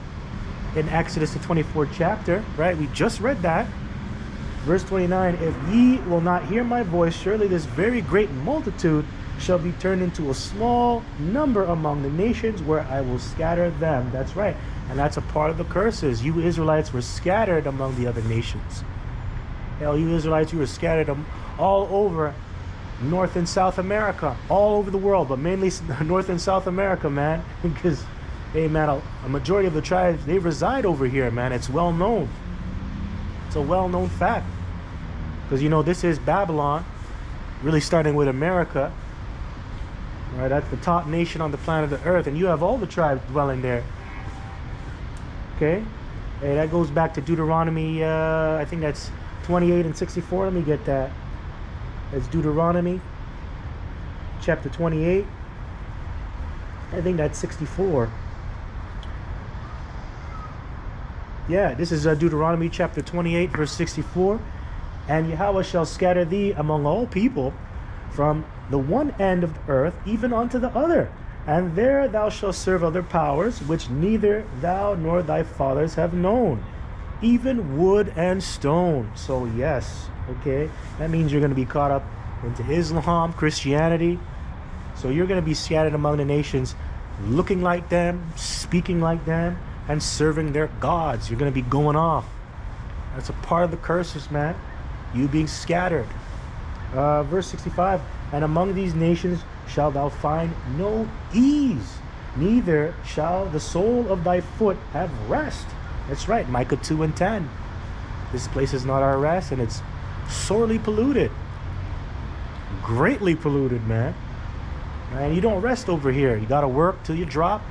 in Exodus, the 24th chapter, right? We just read that. Verse 29, if ye will not hear my voice, surely this very great multitude shall be turned into a small number among the nations where I will scatter them. That's right. And that's a part of the curses. You Israelites were scattered among the other nations. Hell, you Israelites, you were scattered all over North and South America, all over the world, but mainly North and South America, man. Because, hey, man, a majority of the tribes, they reside over here, man. It's well known. It's a well-known fact. Because, you know, this is Babylon, really starting with America. Right, that's the top nation on the planet of Earth, and you have all the tribes dwelling there. Okay? Hey, that goes back to Deuteronomy, I think that's 28 and 64. Let me get that. That's Deuteronomy chapter 28. I think that's 64. Yeah, this is Deuteronomy chapter 28, verse 64. And Yahweh shall scatter thee among all people from the one end of the earth even unto the other. And there thou shalt serve other powers, which neither thou nor thy fathers have known, even wood and stone. So yes, okay, that means you're going to be caught up into Islam, Christianity. So you're going to be scattered among the nations, looking like them, speaking like them, and serving their gods. You're going to be going off. That's a part of the curses, man. You being scattered. Verse 65, and among these nations shalt thou find no ease, neither shall the sole of thy foot have rest. That's right, Micah 2 and 10. This place is not our rest, and it's sorely polluted. Greatly polluted, man. And you don't rest over here. You got to work till you drop.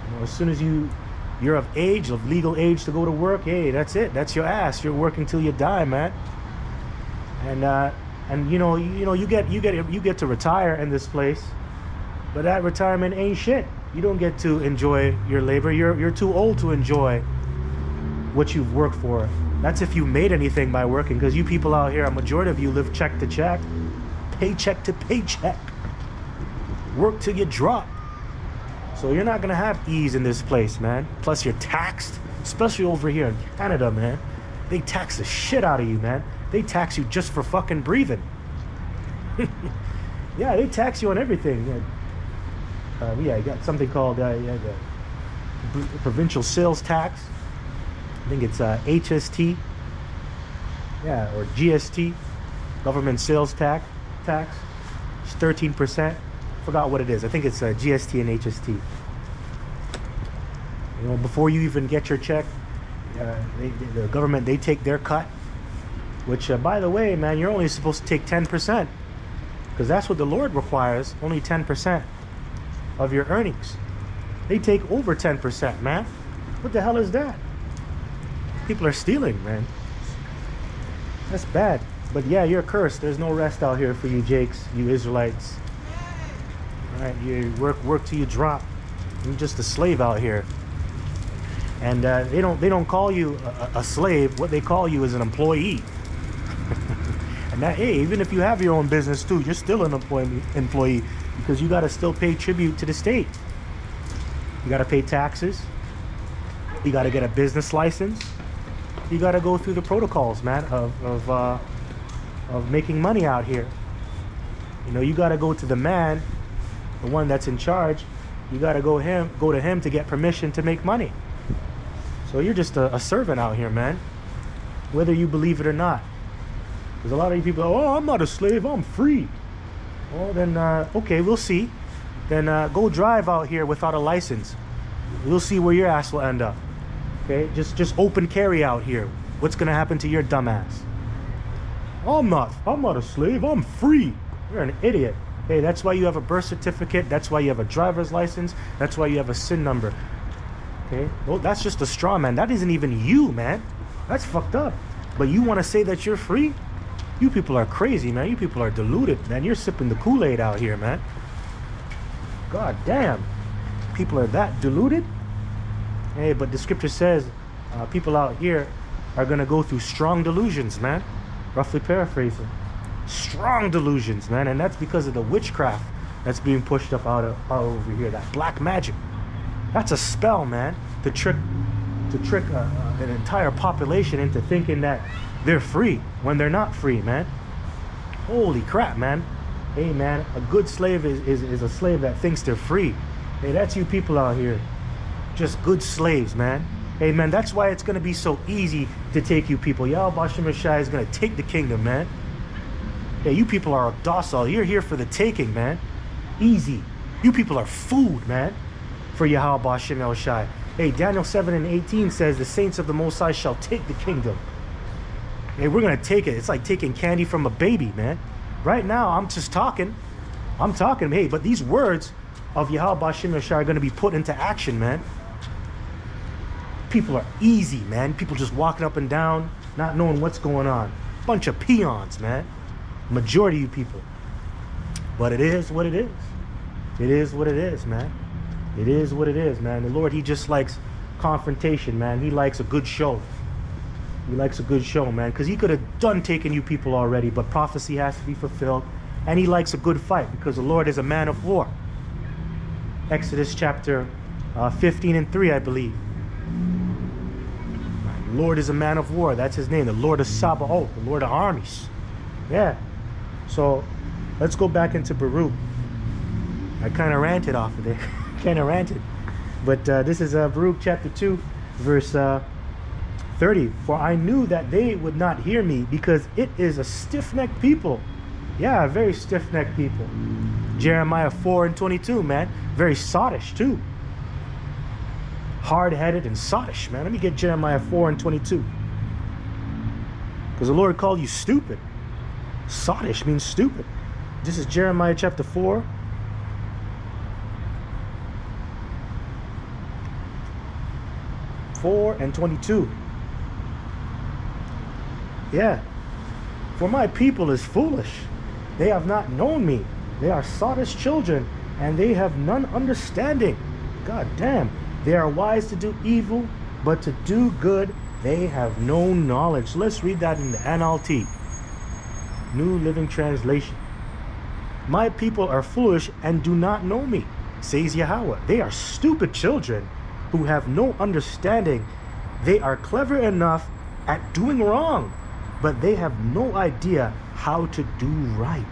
You know, as soon as you're of age, of legal age to go to work, hey, that's it. That's your ass. You're working till you die, man. And you get to retire in this place, but that retirement ain't shit. You don't get to enjoy your labor. You're too old to enjoy what you've worked for. That's if you made anything by working, because you people out here, a majority of you live check to check, paycheck to paycheck. Work till you drop. So you're not gonna have ease in this place, man. Plus you're taxed, especially over here in Canada, man. They tax the shit out of you, man. They tax you just for fucking breathing. Yeah, they tax you on everything. You got something called the provincial sales tax. I think it's HST. Yeah, or GST, government sales tax. It's 13%. Forgot what it is. I think it's GST and HST. You know, before you even get your check, the government, they take their cut. Which, by the way, man, you're only supposed to take 10%. Because that's what the Lord requires, only 10% of your earnings. They take over 10%, man. What the hell is that? People are stealing, man. That's bad. But yeah, you're cursed. There's no rest out here for you Jakes, you Israelites. All right, you work till you drop. You're just a slave out here. And they don't call you a slave. What they call you is an employee. And that, hey, even if you have your own business too, you're still an employee, because you got to still pay tribute to the state. You got to pay taxes. You got to get a business license. You got to go through the protocols, man, of making money out here. You know, you got to go to the man, the one that's in charge. You got to go to him to get permission to make money. So you're just a servant out here, man, whether you believe it or not. Because a lot of you people, oh, I'm not a slave, I'm free. Well, then, okay, we'll see. Then go drive out here without a license. We'll see where your ass will end up. Okay, just open carry out here. What's gonna happen to your dumb ass? I'm not a slave, I'm free. You're an idiot. Hey, that's why you have a birth certificate. That's why you have a driver's license. That's why you have a SIN number. Okay, well, that's just a straw man. That isn't even you, man. That's fucked up. But you want to say that you're free? You people are crazy, man. You people are deluded, man. You're sipping the Kool-Aid out here, man. God damn. People are that deluded? Hey, but the scripture says people out here are going to go through strong delusions, man. Roughly paraphrasing. Strong delusions, man. And that's because of the witchcraft that's being pushed up out over here. That black magic. That's a spell, man. To trick an entire population into thinking that they're free when they're not free, man. Holy crap, man. Hey, man, a good slave is a slave that thinks they're free. Hey, that's you people out here. Just good slaves, man. Hey, man, that's why it's going to be so easy to take you people. Yahweh Bashim Rashai is going to take the kingdom, man. Hey, you people are docile. You're here for the taking, man. Easy. You people are food, man, for Yahweh Bashim Rashai. Hey, Daniel 7 and 18 says the saints of the Most High shall take the kingdom. Hey, we're going to take it. It's like taking candy from a baby, man. Right now, I'm just talking. I'm talking. Hey, but these words of Yahweh Bashim Rashai are going to be put into action, man. People are easy, man. People just walking up and down, not knowing what's going on. Bunch of peons, man. majority of you people. But it is what it is. It is what it is, man. It is what it is, man. The Lord, he just likes confrontation, man. He likes a good show. He likes a good show, man, because he could have done taking you people already, but prophecy has to be fulfilled. And he likes a good fight because the Lord is a man of war. Exodus chapter 15 and 3, I believe. The Lord is a man of war. That's his name. The Lord of Sabaoth, the Lord of armies. Yeah. So let's go back into Baruch. I kind of ranted off of there. Kind of ranted. But this is Baruch chapter 2, verse 30. For I knew that they would not hear me because it is a stiff-necked people. Yeah, very stiff-necked people. Jeremiah 4 and 22, man. Very sottish, too. Hard-headed and sottish, man. Let me get Jeremiah 4 and 22. Because the Lord called you stupid. Sottish means stupid. This is Jeremiah chapter 4. And 22. Yeah. For my people is foolish. They have not known me. They are sottish children, and they have none understanding. God damn. They are wise to do evil, but to do good they have no knowledge. So let's read that in the NLT, New Living Translation. My people are foolish and do not know me, says Yahweh. They are stupid children who have no understanding. They are clever enough at doing wrong, but they have no idea how to do right.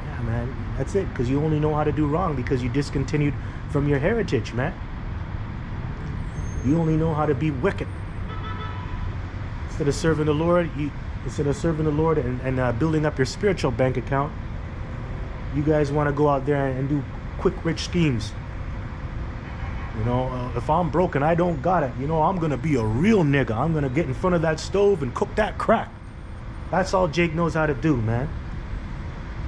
Yeah, man, that's it, because you only know how to do wrong because you discontinued from your heritage, man. You only know how to be wicked. Instead of serving the Lord, and building up your spiritual bank account, you guys want to go out there and do quick rich schemes. You know, if I'm broke and I don't got it, you know, I'm going to be a real nigga. I'm going to get in front of that stove and cook that crack. That's all Jake knows how to do, man.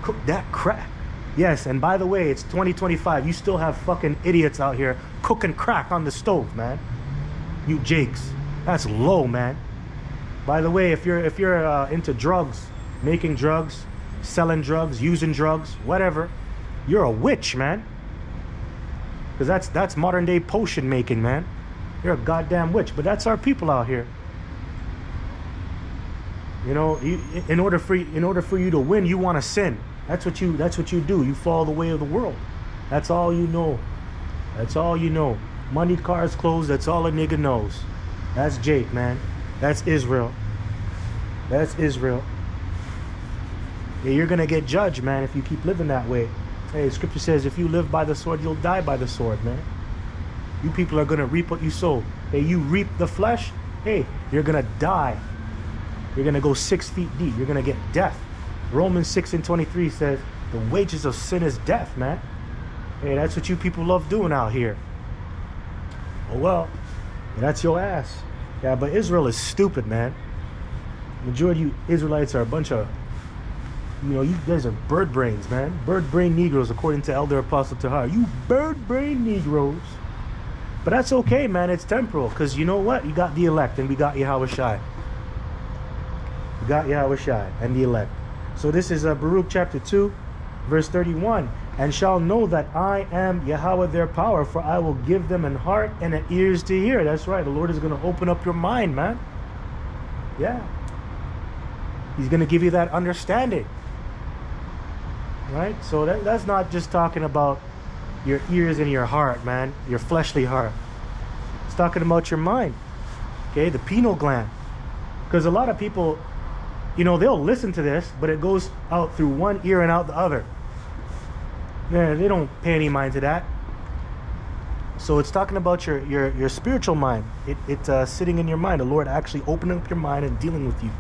Cook that crack. Yes, and by the way, it's 2025. You still have fucking idiots out here cooking crack on the stove, man. You Jakes. That's low, man. By the way, if you're into drugs, making drugs, selling drugs, using drugs, whatever, you're a witch, man. Because that's modern day potion making, man. You're a goddamn witch. But that's our people out here. You know, in order for you to win, you want to sin. That's what you do. You follow the way of the world. That's all you know. That's all you know. Money, cars, clothes. That's all a nigga knows. That's Jake, man. That's Israel. That's Israel. Yeah, you're gonna get judged, man, if you keep living that way. Hey, scripture says if you live by the sword, you'll die by the sword, man. You people are gonna reap what you sow. Hey, you reap the flesh, hey, you're gonna die. You're gonna go 6 feet deep. You're gonna get death. Romans 6 and 23 says the wages of sin is death, man. Hey, that's what you people love doing out here. Oh well, that's your ass. Yeah, but Israel is stupid, man. Majority of you Israelites are a bunch of, you know, you guys are bird brains, man. Bird brain Negroes, according to Elder Apostle Tahar. You bird brain Negroes. But that's okay, man. It's temporal. Because you know what? You got the elect and we got Yahweh Shai. We got Yahweh Shai and the elect. So this is Baruch chapter 2, verse 31. And shall know that I am Yahweh their power, for I will give them an heart and an ears to hear. That's right. The Lord is going to open up your mind, man. Yeah. He's going to give you that understanding. Right? So that's not just talking about your ears and your heart, man. Your fleshly heart. It's talking about your mind. Okay? The pineal gland. Because a lot of people, you know, they'll listen to this, but it goes out through one ear and out the other. Man, they don't pay any mind to that. So it's talking about your spiritual mind. It's sitting in your mind. The Lord actually opening up your mind and dealing with you.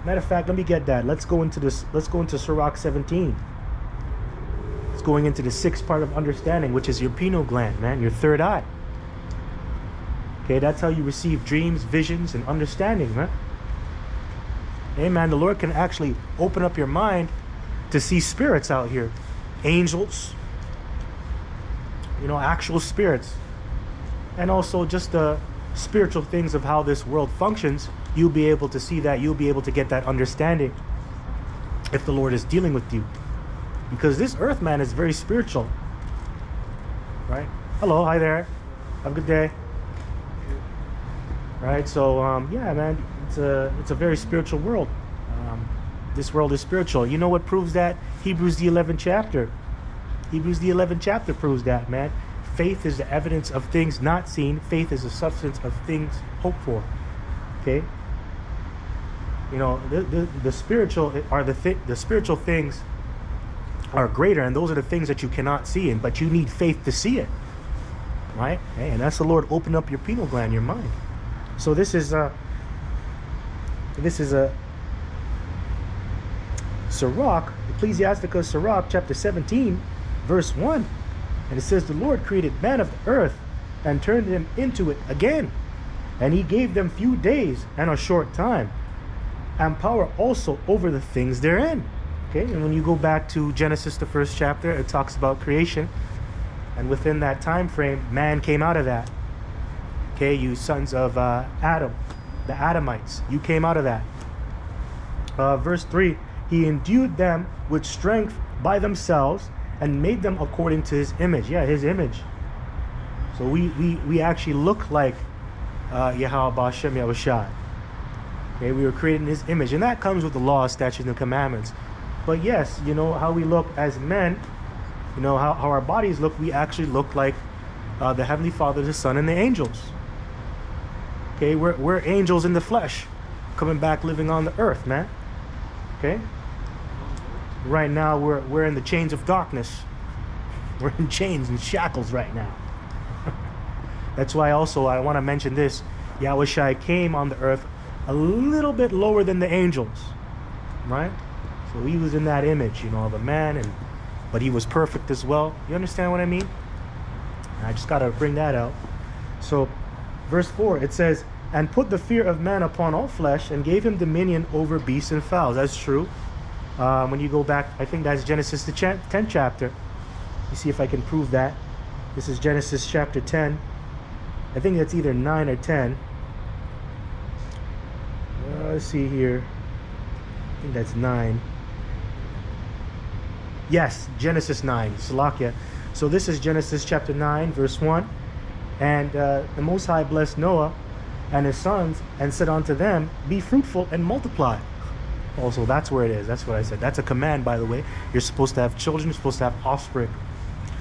Matter of fact, let me get that. Let's go into this. Let's go into Sirach 17. It's going into the 6th part of understanding, which is your pineal gland, man, your third eye. Okay, that's how you receive dreams, visions, and understanding, man. Hey, man, the Lord can actually open up your mind to see spirits out here, angels, you know, actual spirits, and also just the spiritual things of how this world functions. You'll be able to see that. You'll be able to get that understanding. if the Lord is dealing with you. Because this earth, man, is very spiritual. Right? Hello, hi there. Have a good day. Right? So, yeah, man, it's a very spiritual world. This world is spiritual. You know what proves that? Hebrews the 11th chapter. Hebrews the 11th chapter proves that, man. Faith is the evidence of things not seen. Faith is the substance of things hoped for. Okay? You know, the spiritual are the spiritual things are greater, and those are the things that you cannot see, but you need faith to see it. Right? Hey, and that's the Lord open up your pineal gland, your mind. So this is a Sirach, Ecclesiastica Sirach, chapter 17, verse 1. And it says, the Lord created man of the earth and turned him into it again. And he gave them few days and a short time, and power also over the things therein. Okay, and when you go back to Genesis, the first chapter, it talks about creation. And within that time frame, man came out of that. Okay, you sons of Adam, the Adamites, you came out of that. Verse 3, he endued them with strength by themselves and made them according to his image. Yeah, his image. So we actually look like Yahweh Ba'ashem Yahushai. Okay, we were created in his image. And that comes with the law, statutes, and commandments. But yes, you know, how we look as men, you know, how our bodies look, we actually look like the Heavenly Father, the Son, and the angels. Okay, we're angels in the flesh, coming back living on the earth, man. Okay? Right now, we're in the chains of darkness. We're in chains and shackles right now. That's why also I want to mention this. Yahushai came on the earth a little bit lower than the angels, right? So he was in that image, you know, of a man, but he was perfect as well. You understand what I mean? I just got to bring that out. So verse 4, it says, and put the fear of man upon all flesh, and gave him dominion over beasts and fowls. That's true. When you go back, I think that's Genesis the 10th chapter. You see if I can prove that. This is Genesis chapter 10. I think that's either 9 or 10. Let's see here. I think that's 9. Yes, Genesis 9. Salakia. So this is Genesis chapter 9, verse 1. And the Most High blessed Noah and his sons, and said unto them, be fruitful and multiply. Also, that's where it is. That's what I said. That's a command, by the way. You're supposed to have children. You're supposed to have offspring.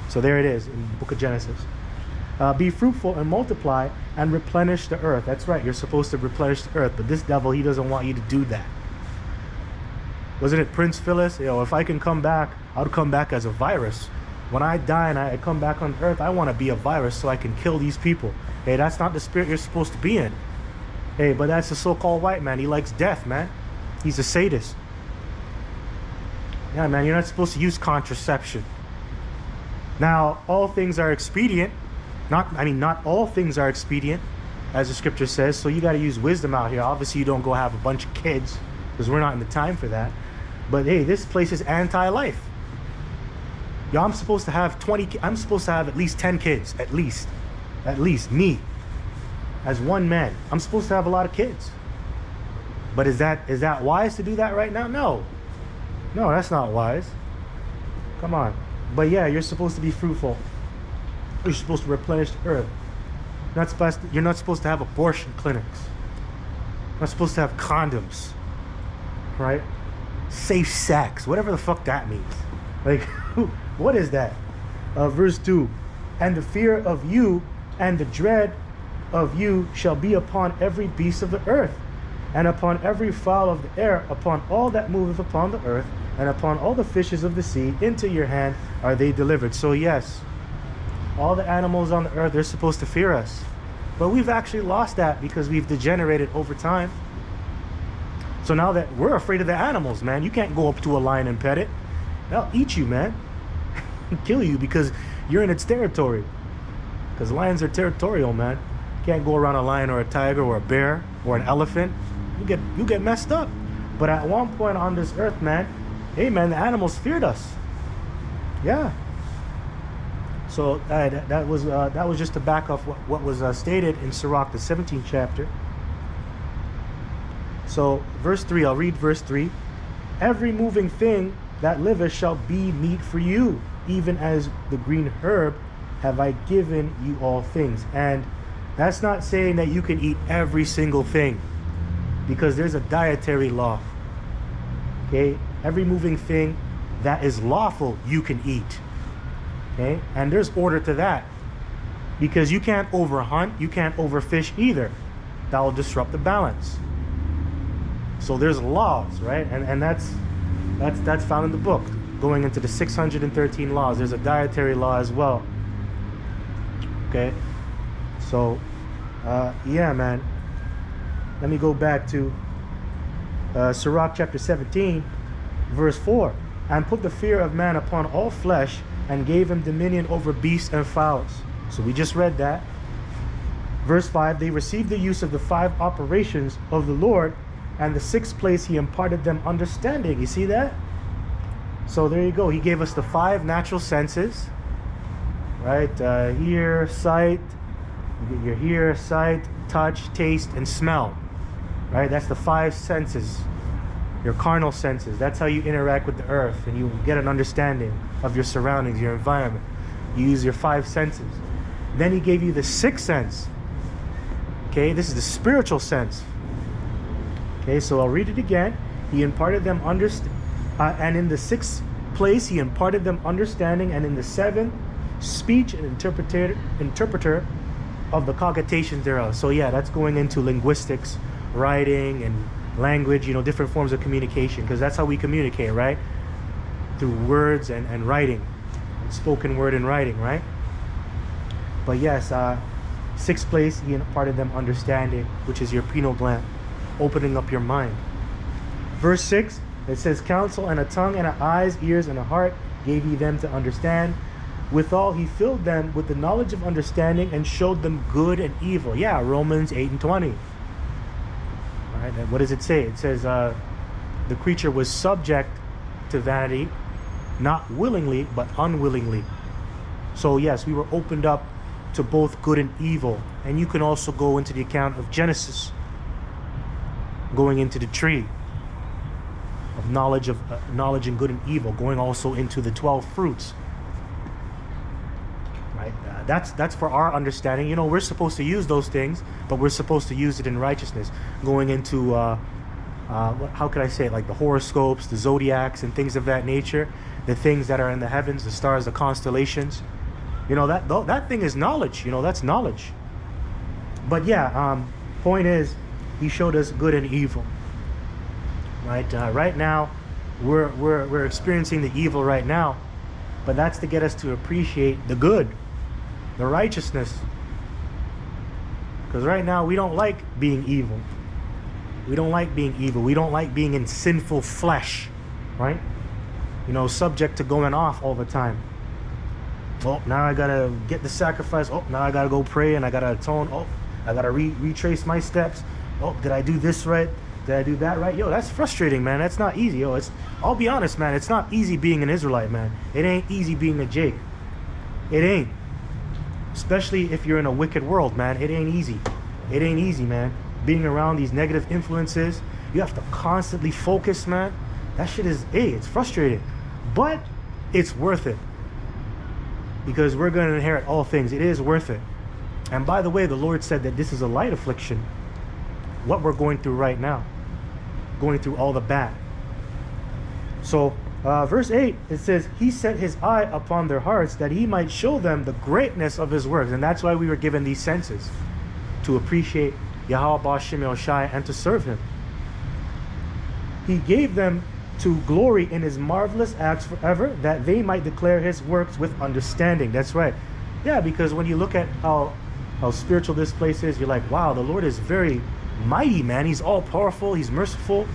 So there it is in the book of Genesis. Be fruitful and multiply and replenish the earth. That's right. You're supposed to replenish the earth. But this devil, he doesn't want you to do that. Wasn't it Prince Phyllis? You know, if I can come back, I'll come back as a virus. When I die and I come back on earth, I want to be a virus so I can kill these people. Hey, that's not the spirit you're supposed to be in. Hey, but that's the so-called white man. He likes death, man. He's a sadist. Yeah, man, you're not supposed to use contraception. Now, all things are expedient. Not all things are expedient, as the scripture says. So you got to use wisdom out here. Obviously, you don't go have a bunch of kids, because we're not in the time for that. But hey, this place is anti-life. Yo, I'm supposed to have 20. I'm supposed to have at least 10 kids, at least me, as one man. I'm supposed to have a lot of kids. But is that wise to do that right now? No, that's not wise. Come on. But yeah, you're supposed to be fruitful. You're supposed to replenish the earth. You're not supposed to have abortion clinics. You're not supposed to have condoms, right? Safe sex, whatever the fuck that means. Like, what is that? Verse 2, and the fear of you and the dread of you shall be upon every beast of the earth, and upon every fowl of the air, upon all that moveth upon the earth, and upon all the fishes of the sea. Into your hand are they delivered. So yes, all the animals on the earth, they're supposed to fear us. But we've actually lost that because we've degenerated over time. So now that we're afraid of the animals, man, you can't go up to a lion and pet it. They'll eat you, man. Kill you because you're in its territory. Because lions are territorial, man. You can't go around a lion or a tiger or a bear or an elephant. You get messed up. But at one point on this earth, man, hey, man, the animals feared us. Yeah. So that was just to back off what was stated in Sirach, the 17th chapter. So verse 3, I'll read verse 3. every moving thing that liveth shall be meat for you, even as the green herb have I given you all things. And that's not saying that you can eat every single thing, because there's a dietary law. Okay, every moving thing that is lawful you can eat. Okay, and there's order to that, because you can't overhunt, you can't overfish either. That will disrupt the balance. So there's laws, right? And that's found in the book. Going into the 613 laws, there's a dietary law as well. Okay, so yeah, man. Let me go back to Sirach chapter 17, verse 4. And put the fear of man upon all flesh, and gave him dominion over beasts and fowls. So we just read that. Verse 5, they received the use of the 5 operations of the Lord, and the 6th place he imparted them understanding. You see that? So there you go. He gave us the 5 natural senses, right? Ear, sight. You get your hear, sight, touch, taste, and smell, right? That's the 5 senses, your carnal senses. That's how you interact with the earth, and you get an understanding of your surroundings, your environment. You use your 5 senses. Then he gave you the 6th sense. Okay, this is the spiritual sense. Okay, so I'll read it again. He imparted them and in the 6th place he imparted them understanding, and in the 7th speech and interpreter of the cogitations thereof. So yeah, that's going into linguistics, writing, and language, you know, different forms of communication, because that's how we communicate, right? Through words and writing, and spoken word and writing, right? But yes, 6th place he imparted them understanding, which is your pineal gland, opening up your mind. Verse 6, it says, counsel and a tongue and eyes, ears and a heart gave he them to understand. Withal he filled them with the knowledge of understanding, and showed them good and evil. Yeah, Romans 8 and 20. All right, and what does it say? It says the creature was subject to vanity, not willingly but unwillingly. So yes, we were opened up to both good and evil. And you can also go into the account of Genesis, going into the tree of knowledge and good and evil, going also into the 12 fruits. Right? That's for our understanding. You know, we're supposed to use those things, but we're supposed to use it in righteousness. Going into how could I say it? Like the horoscopes, the zodiacs, and things of that nature. The things that are in the heavens, the stars, the constellations. You know, that thing is knowledge. You know, that's knowledge. But yeah, point is, he showed us good and evil. Right? Right now, we're experiencing the evil right now, but that's to get us to appreciate the good, the righteousness. Because right now we don't like being evil. We don't like being evil. We don't like being in sinful flesh, right? You know, subject to going off all the time. Oh, now I gotta get the sacrifice. Oh, now I gotta go pray, and I gotta atone. Oh, I gotta retrace my steps. Oh, did I do this right? Did I do that right? Yo, that's frustrating, man. That's not easy. Yo, I'll be honest, man. It's not easy being an Israelite, man. It ain't easy being a Jake. It ain't. Especially if you're in a wicked world, man. It ain't easy. It ain't easy, man. Being around these negative influences, you have to constantly focus, man. That shit is, hey, it's frustrating. But it's worth it. Because we're going to inherit all things. It is worth it. And by the way, the Lord said that this is a light affliction. What we're going through right now. Going through all the bad. So, verse 8, it says, he set his eye upon their hearts, that he might show them the greatness of his works. And that's why we were given these senses. To appreciate Yahweh Ba'ashem Yahushai and to serve him. He gave them to glory in his marvelous acts forever, that they might declare his works with understanding. That's right. Yeah, because when you look at how spiritual this place is, you're like, wow, the Lord is very mighty, man. He's all powerful. He's merciful.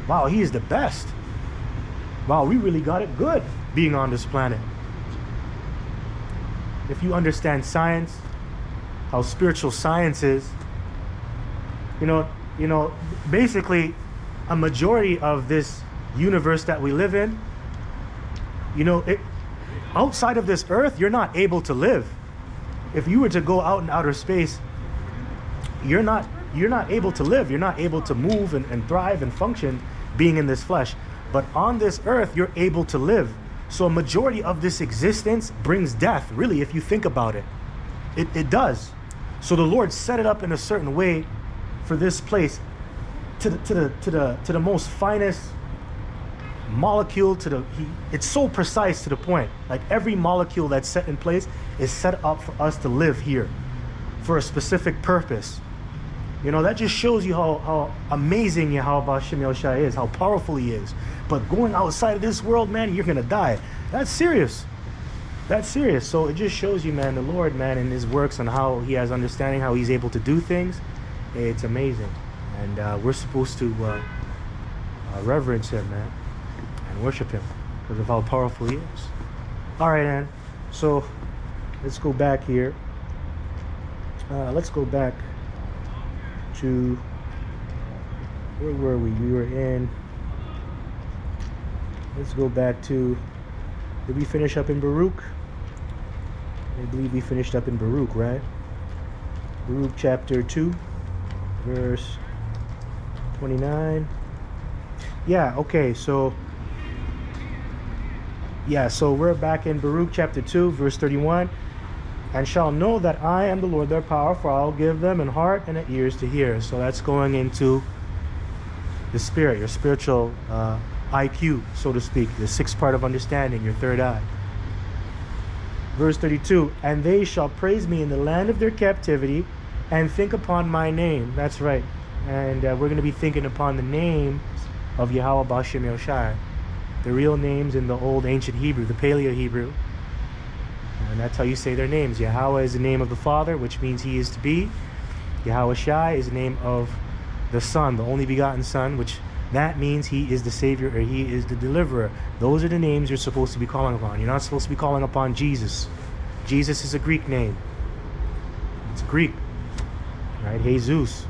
Wow, he is the best. Wow, we really got it good being on this planet. If you understand science, how spiritual science is, you know, basically a majority of this universe that we live in, you know, outside of this earth, you're not able to live. If you were to go out in outer space, you're not able to live. You're not able to move and thrive and function being in this flesh. But on this earth, you're able to live. So a majority of this existence brings death, really, if you think about it. It does. So the Lord set it up in a certain way for this place, to the most finest molecule, it's so precise to the point. Like every molecule that's set in place is set up for us to live here for a specific purpose. You know, that just shows you how amazing Yahweh Hashem Yahushua is, how powerful he is. But going outside of this world, man, you're gonna die. That's serious. That's serious. So it just shows you, man, the Lord, man, in his works and how he has understanding, how he's able to do things. It's amazing. And we're supposed to reverence him, man, and worship him because of how powerful he is. All right, man. So let's go back here. Let's go back to, where were we? We were in, let's go back to, did we finish up in Baruch? I believe we finished up in Baruch, right? Baruch chapter 2, verse 29. Yeah, okay, so we're back in Baruch chapter 2, verse 31. And shall know that I am the Lord their power, for I'll give them an heart and an ears to hear. So that's going into the spirit, your spiritual IQ, so to speak, the sixth part of understanding, your third eye. Verse 32, and they shall praise me in the land of their captivity and think upon my name. That's right. And we're going to be thinking upon the names of Yahweh B'Shem Yoshai, the real names in the old ancient Hebrew, the Paleo Hebrew. And that's how you say their names. Yahweh is the name of the Father, which means he is to be. Yahweh Shai is the name of the Son, the only begotten Son, which that means he is the Savior, or he is the deliverer. Those are the names you're supposed to be calling upon. You're not supposed to be calling upon Jesus. Jesus is a Greek name. It's Greek, right? Jesus.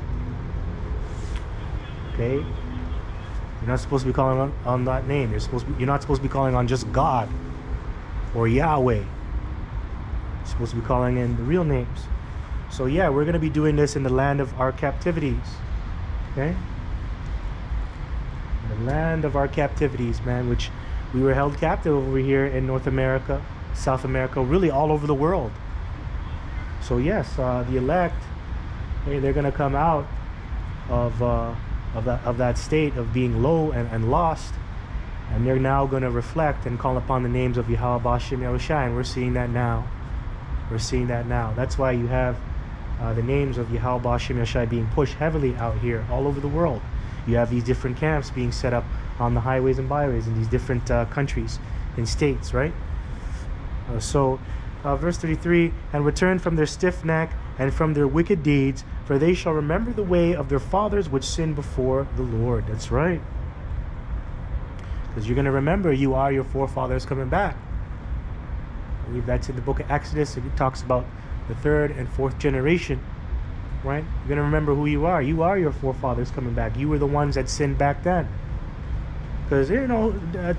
Okay? You're not supposed to be calling on that name. You're not supposed to be calling on just God or Yahweh. Supposed to be calling in the real names. So yeah, we're going to be doing this in the land of our captivities. Okay? In the land of our captivities, man, which we were held captive over here in North America, South America, really all over the world. So yes, the elect, they're going to come out of that state of being low and lost, and they're now going to reflect and call upon the names of Yahweh B'Shem Yahushai, and we're seeing that now. We're seeing that now. That's why you have the names of Yahweh B'Shem Yahushai being pushed heavily out here all over the world. You have these different camps being set up on the highways and byways in these different countries and states, right? Verse 33, and return from their stiff neck and from their wicked deeds, for they shall remember the way of their fathers which sinned before the Lord. That's right. Because you're going to remember you are your forefathers coming back. I believe that's in the book of Exodus. It talks about the third and fourth generation, right? You're going to remember who you are. You are your forefathers coming back. You were the ones that sinned back then. Because,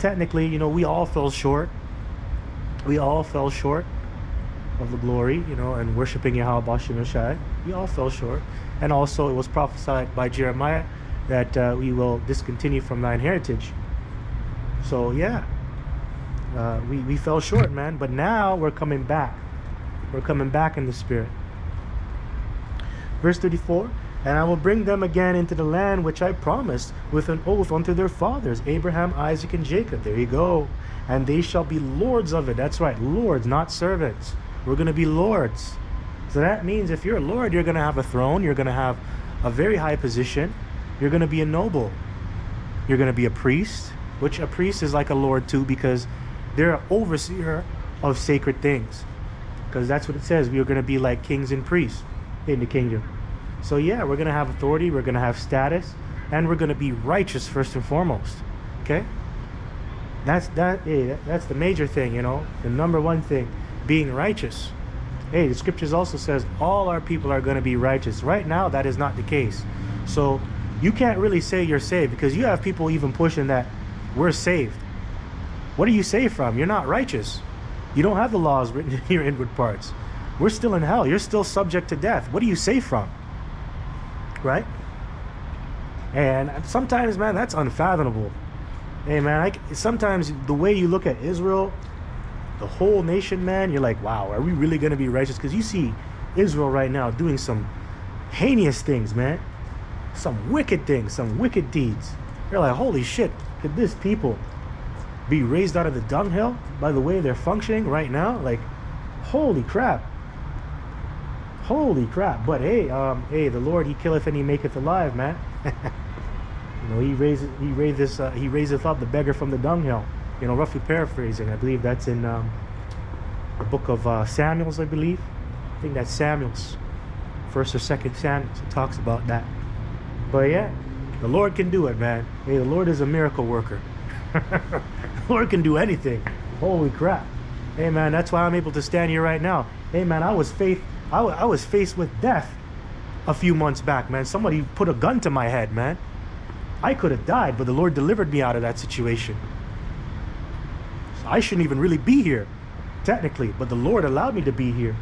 technically, we all fell short. We all fell short of the glory, and worshiping Yahweh B'Shem Yahushai. We all fell short. And also it was prophesied by Jeremiah that we will discontinue from thine heritage. So, yeah. We fell short, man, but now we're coming back. We're coming back in the spirit. Verse 34, and I will bring them again into the land which I promised with an oath unto their fathers, Abraham, Isaac, and Jacob. There you go. And they shall be lords of it. That's right, lords, not servants. We're going to be lords. So that means if you're a lord, you're going to have a throne. You're going to have a very high position. You're going to be a noble. You're going to be a priest, which a priest is like a lord too, because they're an overseer of sacred things, because that's what it says. We are going to be like kings and priests in the kingdom. So yeah, we're going to have authority, we're going to have status, and we're going to be righteous first and foremost. Okay, that's the major thing, the number one thing, being righteous. Hey, the scriptures also says all our people are going to be righteous. Right now that is not the case. So you can't really say you're saved, because you have people even pushing that we're saved. What are you saved from? You're not righteous. You don't have the laws written in your inward parts. We're still in hell. You're still subject to death. What are you saved from? Right? And sometimes, man, that's unfathomable. Hey man, sometimes the way you look at Israel, the whole nation, man, you're like, wow, are we really gonna be righteous? Because you see Israel right now doing some heinous things, man, some wicked things, some wicked deeds. You're like, holy shit, could this people be raised out of the dunghill by the way they're functioning right now? Like, holy crap. Holy crap. But hey, the Lord, he killeth and he maketh alive, man. You know, he raiseth up the beggar from the dunghill. You know, roughly paraphrasing. I believe that's in the book of Samuel's, I believe. I think that's Samuel's, 1st or 2nd Samuel's. It talks about that. But yeah, the Lord can do it, man. Hey, the Lord is a miracle worker. The Lord can do anything. Holy crap. Hey man, that's why I'm able to stand here right now. Hey man, I was faced with death a few months back, man. Somebody put a gun to my head, man. I could have died, but the Lord delivered me out of that situation. So I shouldn't even really be here, technically, but the Lord allowed me to be here.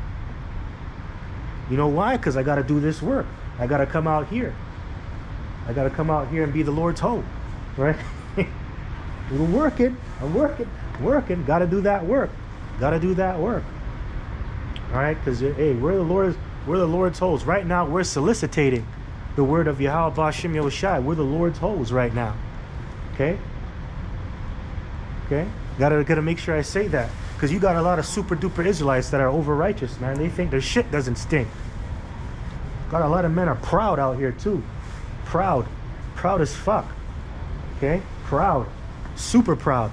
You know why? Because I got to do this work. I got to come out here. I got to come out here and be the Lord's hoe, right? We're working. I'm working. Got to do that work. Got to do that work. All right, because hey, we're the Lord's hoes. Right now, we're soliciting the word of Yahweh B'Shem Yahushai. We're the Lord's hoes right now. Okay. Okay. Gotta make sure I say that, because you got a lot of super duper Israelites that are over righteous, man. They think their shit doesn't stink. Got a lot of men are proud out here too. Proud as fuck. Okay. Proud, super proud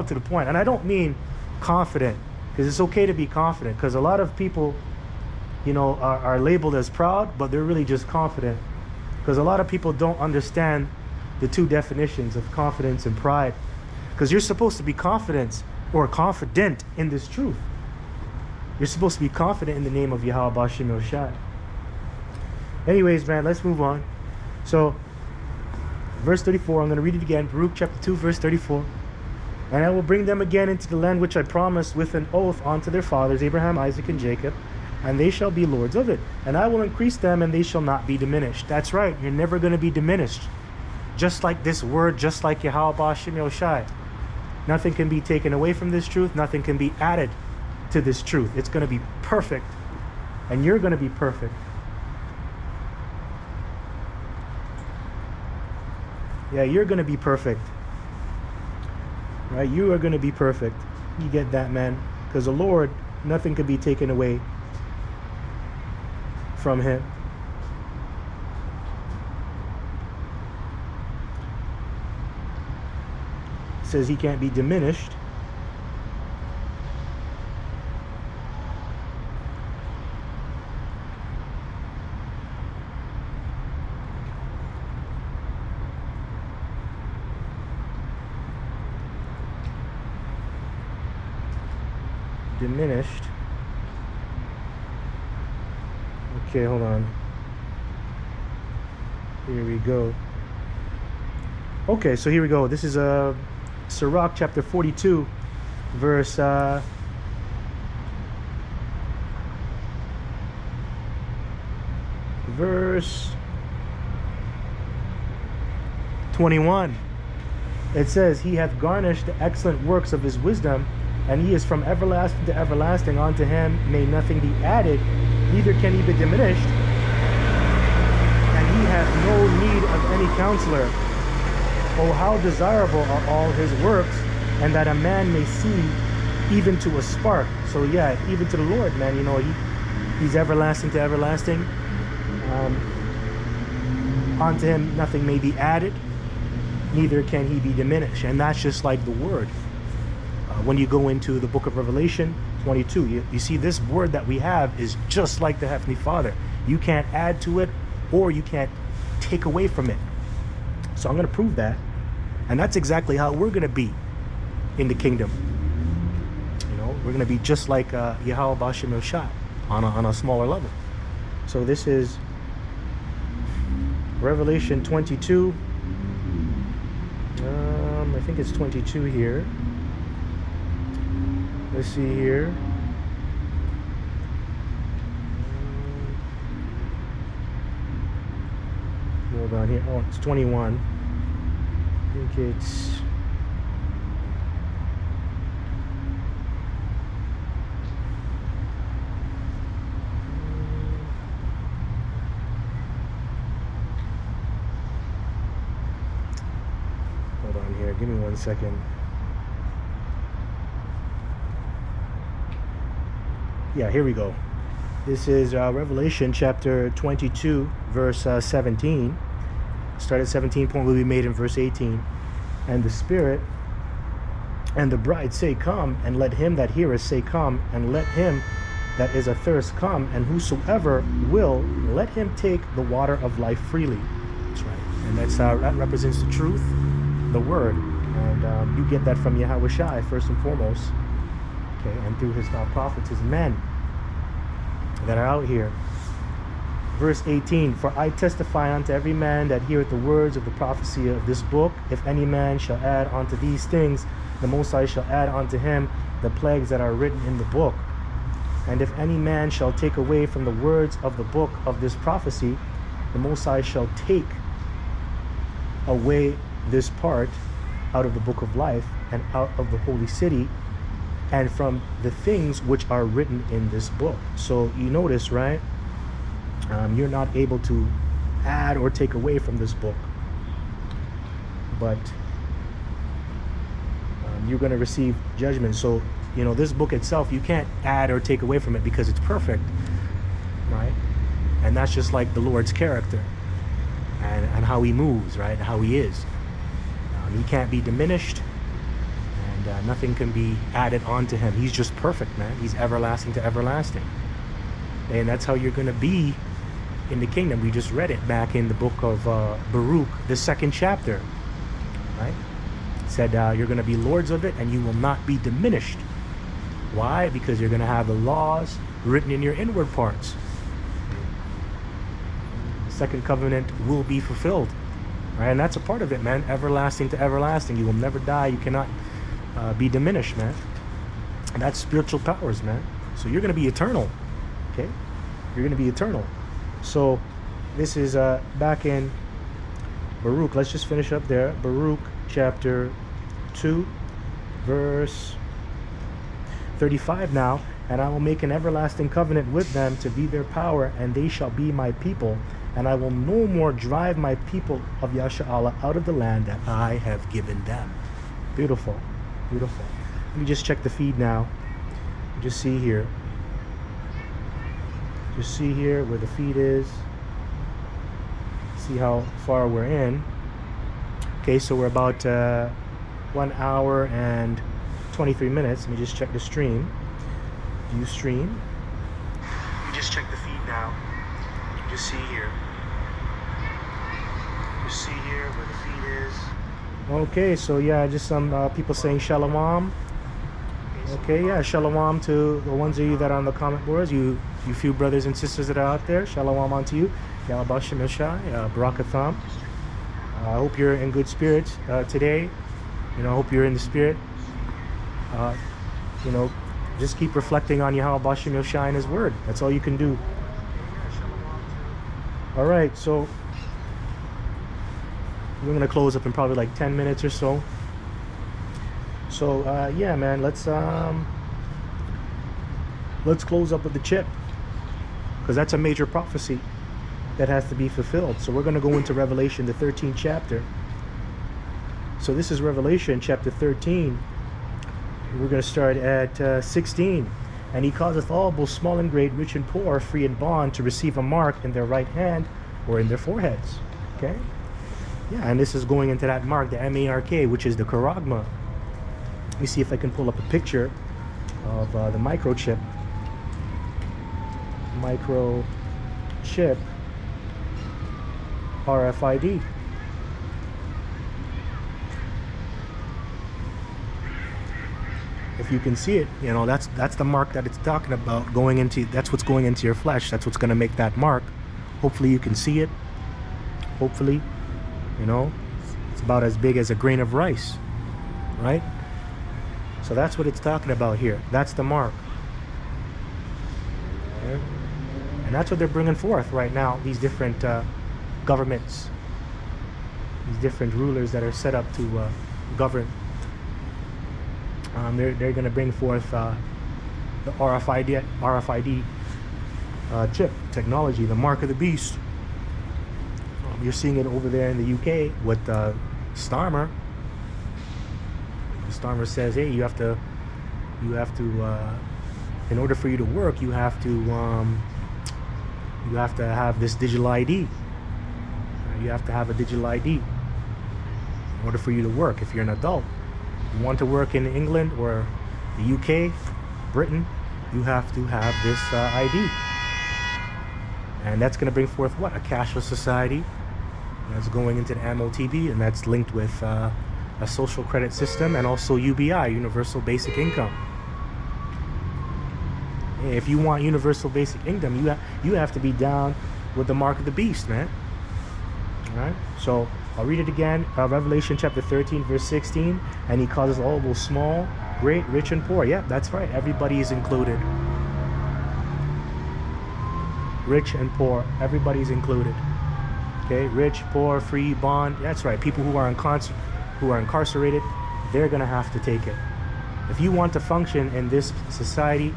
to the point. And I don't mean confident, because it's okay to be confident, because a lot of people, you know, are labeled as proud, but they're really just confident, because a lot of people don't understand the two definitions of confidence and pride, because you're supposed to be confident in this truth. You're supposed to be confident in the name of Yahweh B'Shem Yahushai. Anyways, man, let's move on. So verse 34, I'm going to read it again. Baruch chapter 2 verse 34. And I will bring them again into the land which I promised with an oath unto their fathers, Abraham, Isaac, and Jacob, and they shall be lords of it. And I will increase them, and they shall not be diminished. That's right, you're never going to be diminished. Just like this word, just like Yahweh B'Shem Yahushai. Nothing can be taken away from this truth. Nothing can be added to this truth. It's going to be perfect, and you're going to be perfect. Yeah, you're going to be perfect. Right? You are going to be perfect. You get that, man? Because the Lord, nothing can be taken away from him. It says he can't be diminished. Diminished. Okay, hold on. Here we go. Okay, so here we go. This is Sirach chapter 42, verse 21. It says, he hath garnished the excellent works of his wisdom, and he is from everlasting to everlasting. Unto him may nothing be added, neither can he be diminished. And he hath no need of any counselor. Oh, how desirable are all his works, and that a man may see even to a spark. So yeah, even to the Lord, man, you know, he's everlasting to everlasting. Unto him nothing may be added, neither can he be diminished. And that's just like the word. When you go into the book of Revelation 22, you see this word that we have is just like the Heavenly Father. You can't add to it, or you can't take away from it. So I'm going to prove that. And that's exactly how we're going to be in the kingdom. You know, we're going to be just like Yahweh B'Shem Yahushai on a smaller level. So this is Revelation 22. I think it's 22 here. Let's see here. Hold on here. Oh, it's 21. I think it's here. Give me 1 second. Yeah, here we go. This is Revelation chapter 22, verse 17. Start at 17, point will be made in verse 18. And the Spirit and the bride say, Come, and let him that heareth say, Come, and let him that is athirst come, and whosoever will, let him take the water of life freely. That's right. And that represents the truth, the word. And you get that from Yahweh Shai, first and foremost. Okay, and through his prophets, his men that are out here. Verse 18, For I testify unto every man that heareth the words of the prophecy of this book, if any man shall add unto these things, the Most High shall add unto him the plagues that are written in the book. And if any man shall take away from the words of the book of this prophecy, the Most High shall take away this part out of the book of life and out of the holy city and from the things which are written in this book. So you notice, right? You're not able to add or take away from this book, but you're going to receive judgment. So, you know, this book itself, you can't add or take away from it because it's perfect, right? And that's just like the Lord's character and how he moves, right? How he is. He can't be diminished, and nothing can be added onto him. He's just perfect, man. He's everlasting to everlasting. And that's how you're going to be in the kingdom. We just read it back in the book of Baruch, the 2nd chapter, right? It said you're going to be lords of it, and you will not be diminished. Why? Because you're going to have the laws written in your inward parts. The second covenant will be fulfilled, right? And that's a part of it, man. Everlasting to everlasting. You will never die. You cannot be diminished, man. And that's spiritual powers, man. So you're going to be eternal, okay? You're going to be eternal. So this is back in Baruch. Let's just finish up there. Baruch chapter 2, verse 35 now. And I will make an everlasting covenant with them to be their power, and they shall be my people. And I will no more drive my people of Yasha'Allah out of the land that I have given them. Beautiful. Beautiful. Let me just check the feed now. Just see here. Just see here where the feed is. See how far we're in. Okay, so we're about 1 hour and 23 minutes. Let me just check the stream. View stream. You just check the feed now. Just see here. Just see here where the feed is. Okay, so yeah, just some people saying shalom. Okay, yeah, shalom to the ones of you that are on the comment boards. You few brothers and sisters that are out there. Shalom on to you. Yalabashim Yashai, Barakatham. I hope you're in good spirits today. You know, I hope you're in the spirit. You know, just keep reflecting on Yahweh Bashim Yoshai and his word. That's all you can do. All right, so we're going to close up in probably like 10 minutes or so. So, yeah, man, let's close up with the chip, because that's a major prophecy that has to be fulfilled. So we're going to go into Revelation, the 13th chapter. So this is Revelation chapter 13. We're going to start at 16. And he causeth all, both small and great, rich and poor, free and bond, to receive a mark in their right hand or in their foreheads. Okay? Yeah, and this is going into that mark, the M-A-R-K, which is the charagma. Let me see if I can pull up a picture of the microchip. Microchip RFID. If you can see it, you know, that's the mark that it's talking about, going into, that's what's going into your flesh. That's what's going to make that mark. Hopefully you can see it. Hopefully, you know, it's about as big as a grain of rice, right? So that's what it's talking about here. That's the mark. Okay? And that's what they're bringing forth right now, these different governments, these different rulers that are set up to govern. They're going to bring forth the RFID chip technology, the mark of the beast. You're seeing it over there in the UK with Starmer. astronomer says, hey, you have to, in order for you to work, you have to have this digital ID. You have to have a digital ID in order for you to work. If you're an adult, you want to work in England or the UK, Britain, you have to have this ID. And that's going to bring forth what? A cashless society. That's going into the MOTB, and that's linked with a social credit system and also UBI, Universal Basic Income. If you want universal basic income, you have to be down with the mark of the beast, man. All right. So I'll read it again. Revelation chapter 13, verse 16. And he causes all, both small, great, rich, and poor. Yeah, that's right. Everybody is included. Rich and poor. Everybody's included. Okay. Rich, poor, free, bond. That's right. People who are incarcerated, they're gonna have to take it. If you want to function in this society,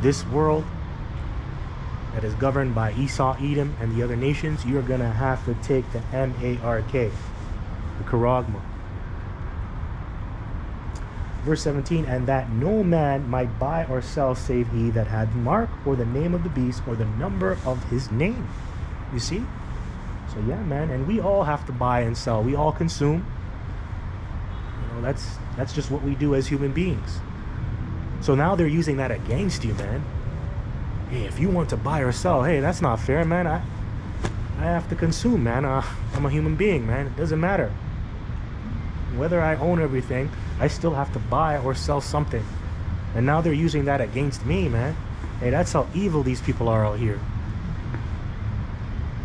this world that is governed by Esau, Edom, and the other nations, you're going to have to take the M-A-R-K, the charagma. Verse 17, and that no man might buy or sell save he that had the mark or the name of the beast or the number of his name. You see? So yeah, man, and we all have to buy and sell. We all consume. You know, that's just what we do as human beings. So now they're using that against you, man. Hey, if you want to buy or sell, hey, that's not fair, man. I have to consume, man. I'm a human being, man. It doesn't matter. Whether I own everything, I still have to buy or sell something. And now they're using that against me, man. Hey, that's how evil these people are out here.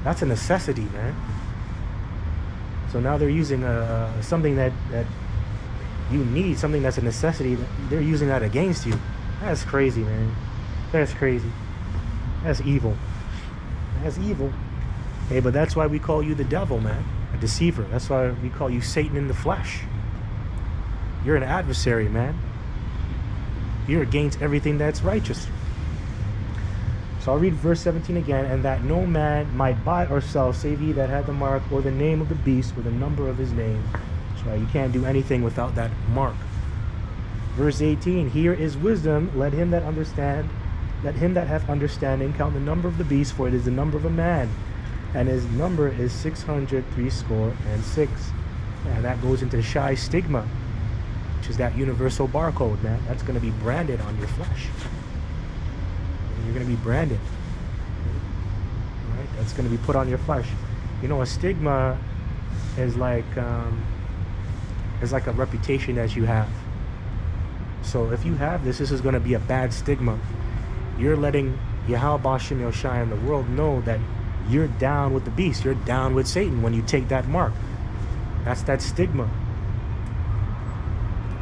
That's a necessity, man. So now they're using something that you need, something that's a necessity. They're using that against you. That's crazy, man. That's crazy. That's evil. That's evil. Hey, but that's why we call you the devil, man. A deceiver. That's why we call you Satan in the flesh. You're an adversary, man. You're against everything that's righteous. So I'll read verse 17 again. And that no man might buy or sell save he that had the mark or the name of the beast or the number of his name. Right, you can't do anything without that mark. Verse 18, here is wisdom. Let him that hath understanding count the number of the beast, for it is the number of a man, and his number is 666. And that goes into shy stigma, which is that universal barcode, man. That's going to be branded on your flesh. You're going to be branded. All right, that's going to be put on your flesh. You know, a stigma is like a reputation that you have. So if you have this is going to be a bad stigma. You're letting Yahweh Bashim Yoshai and the world know that you're down with the beast. You're down with Satan when you take that mark. That's that stigma.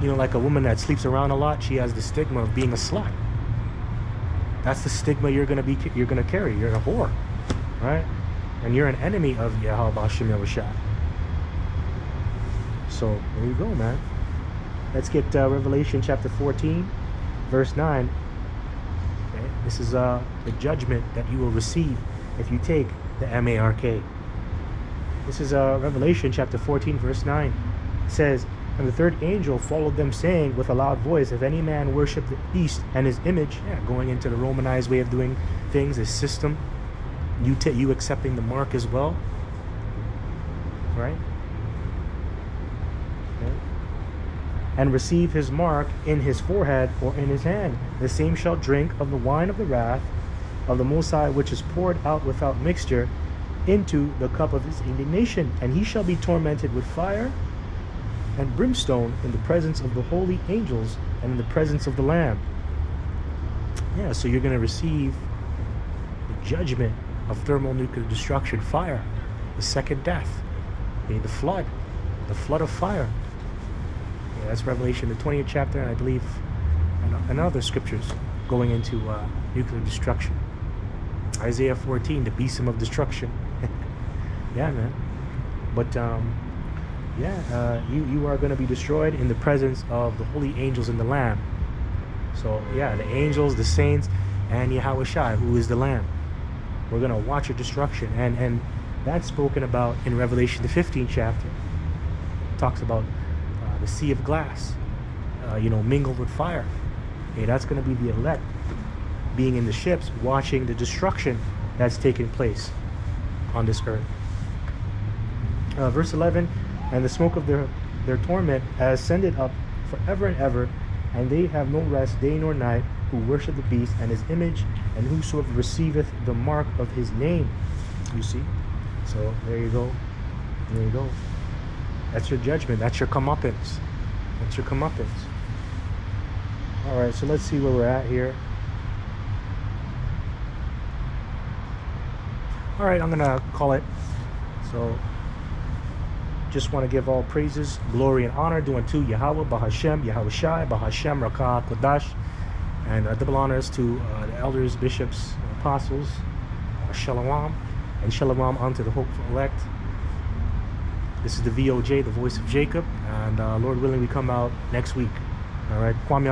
You know, like a woman that sleeps around a lot, she has the stigma of being a slut. That's the stigma you're gonna carry. You're a whore, right? And you're an enemy of Yahweh Bashim Yoshai. So there you go, man. Let's get Revelation chapter 14, verse 9. Okay? This is the judgment that you will receive if you take the M-A-R-K. This is Revelation chapter 14, verse 9. It says, and the third angel followed them, saying with a loud voice, if any man worship the beast and his image, going into the Romanized way of doing things, this system, you accepting the mark as well, right? And receive his mark in his forehead or in his hand, the same shall drink of the wine of the wrath of the Most High, which is poured out without mixture into the cup of his indignation, and he shall be tormented with fire and brimstone in the presence of the holy angels and in the presence of the Lamb. Yeah, so you're going to receive the judgment of thermonuclear destruction, fire, the second death, the flood of fire. Yeah, that's Revelation, the 20th chapter, and I believe and other scriptures going into nuclear destruction. Isaiah 14, the besom of destruction. Yeah, man. But you are going to be destroyed in the presence of the holy angels and the Lamb. So yeah, the angels, the saints, and Yahweh Shai, who is the Lamb. We're going to watch your destruction, and that's spoken about in Revelation, the 15th chapter. It talks about the sea of glass. mingled with fire. Okay, that's going to be the elect being in the ships, watching the destruction that's taking place on this earth. Verse 11, and the smoke of their torment has ascended up forever and ever, and they have no rest day nor night, who worship the beast and his image, and whosoever receiveth the mark of his name. You see? So there you go. There you go. That's your judgment. That's your comeuppance. That's your comeuppance. All right, so let's see where we're at here. All right, I'm gonna call it. So just want to give all praises, glory, and honor due unto Yahweh, Bahashem, Yahweh Shai, Bahashem, Rakah, Kodash, and double honors to the elders, bishops, apostles, Shalom, and Shalom unto the hopeful elect. This is the VOJ, the voice of Jacob, and Lord willing, we come out next week. All right, Kwame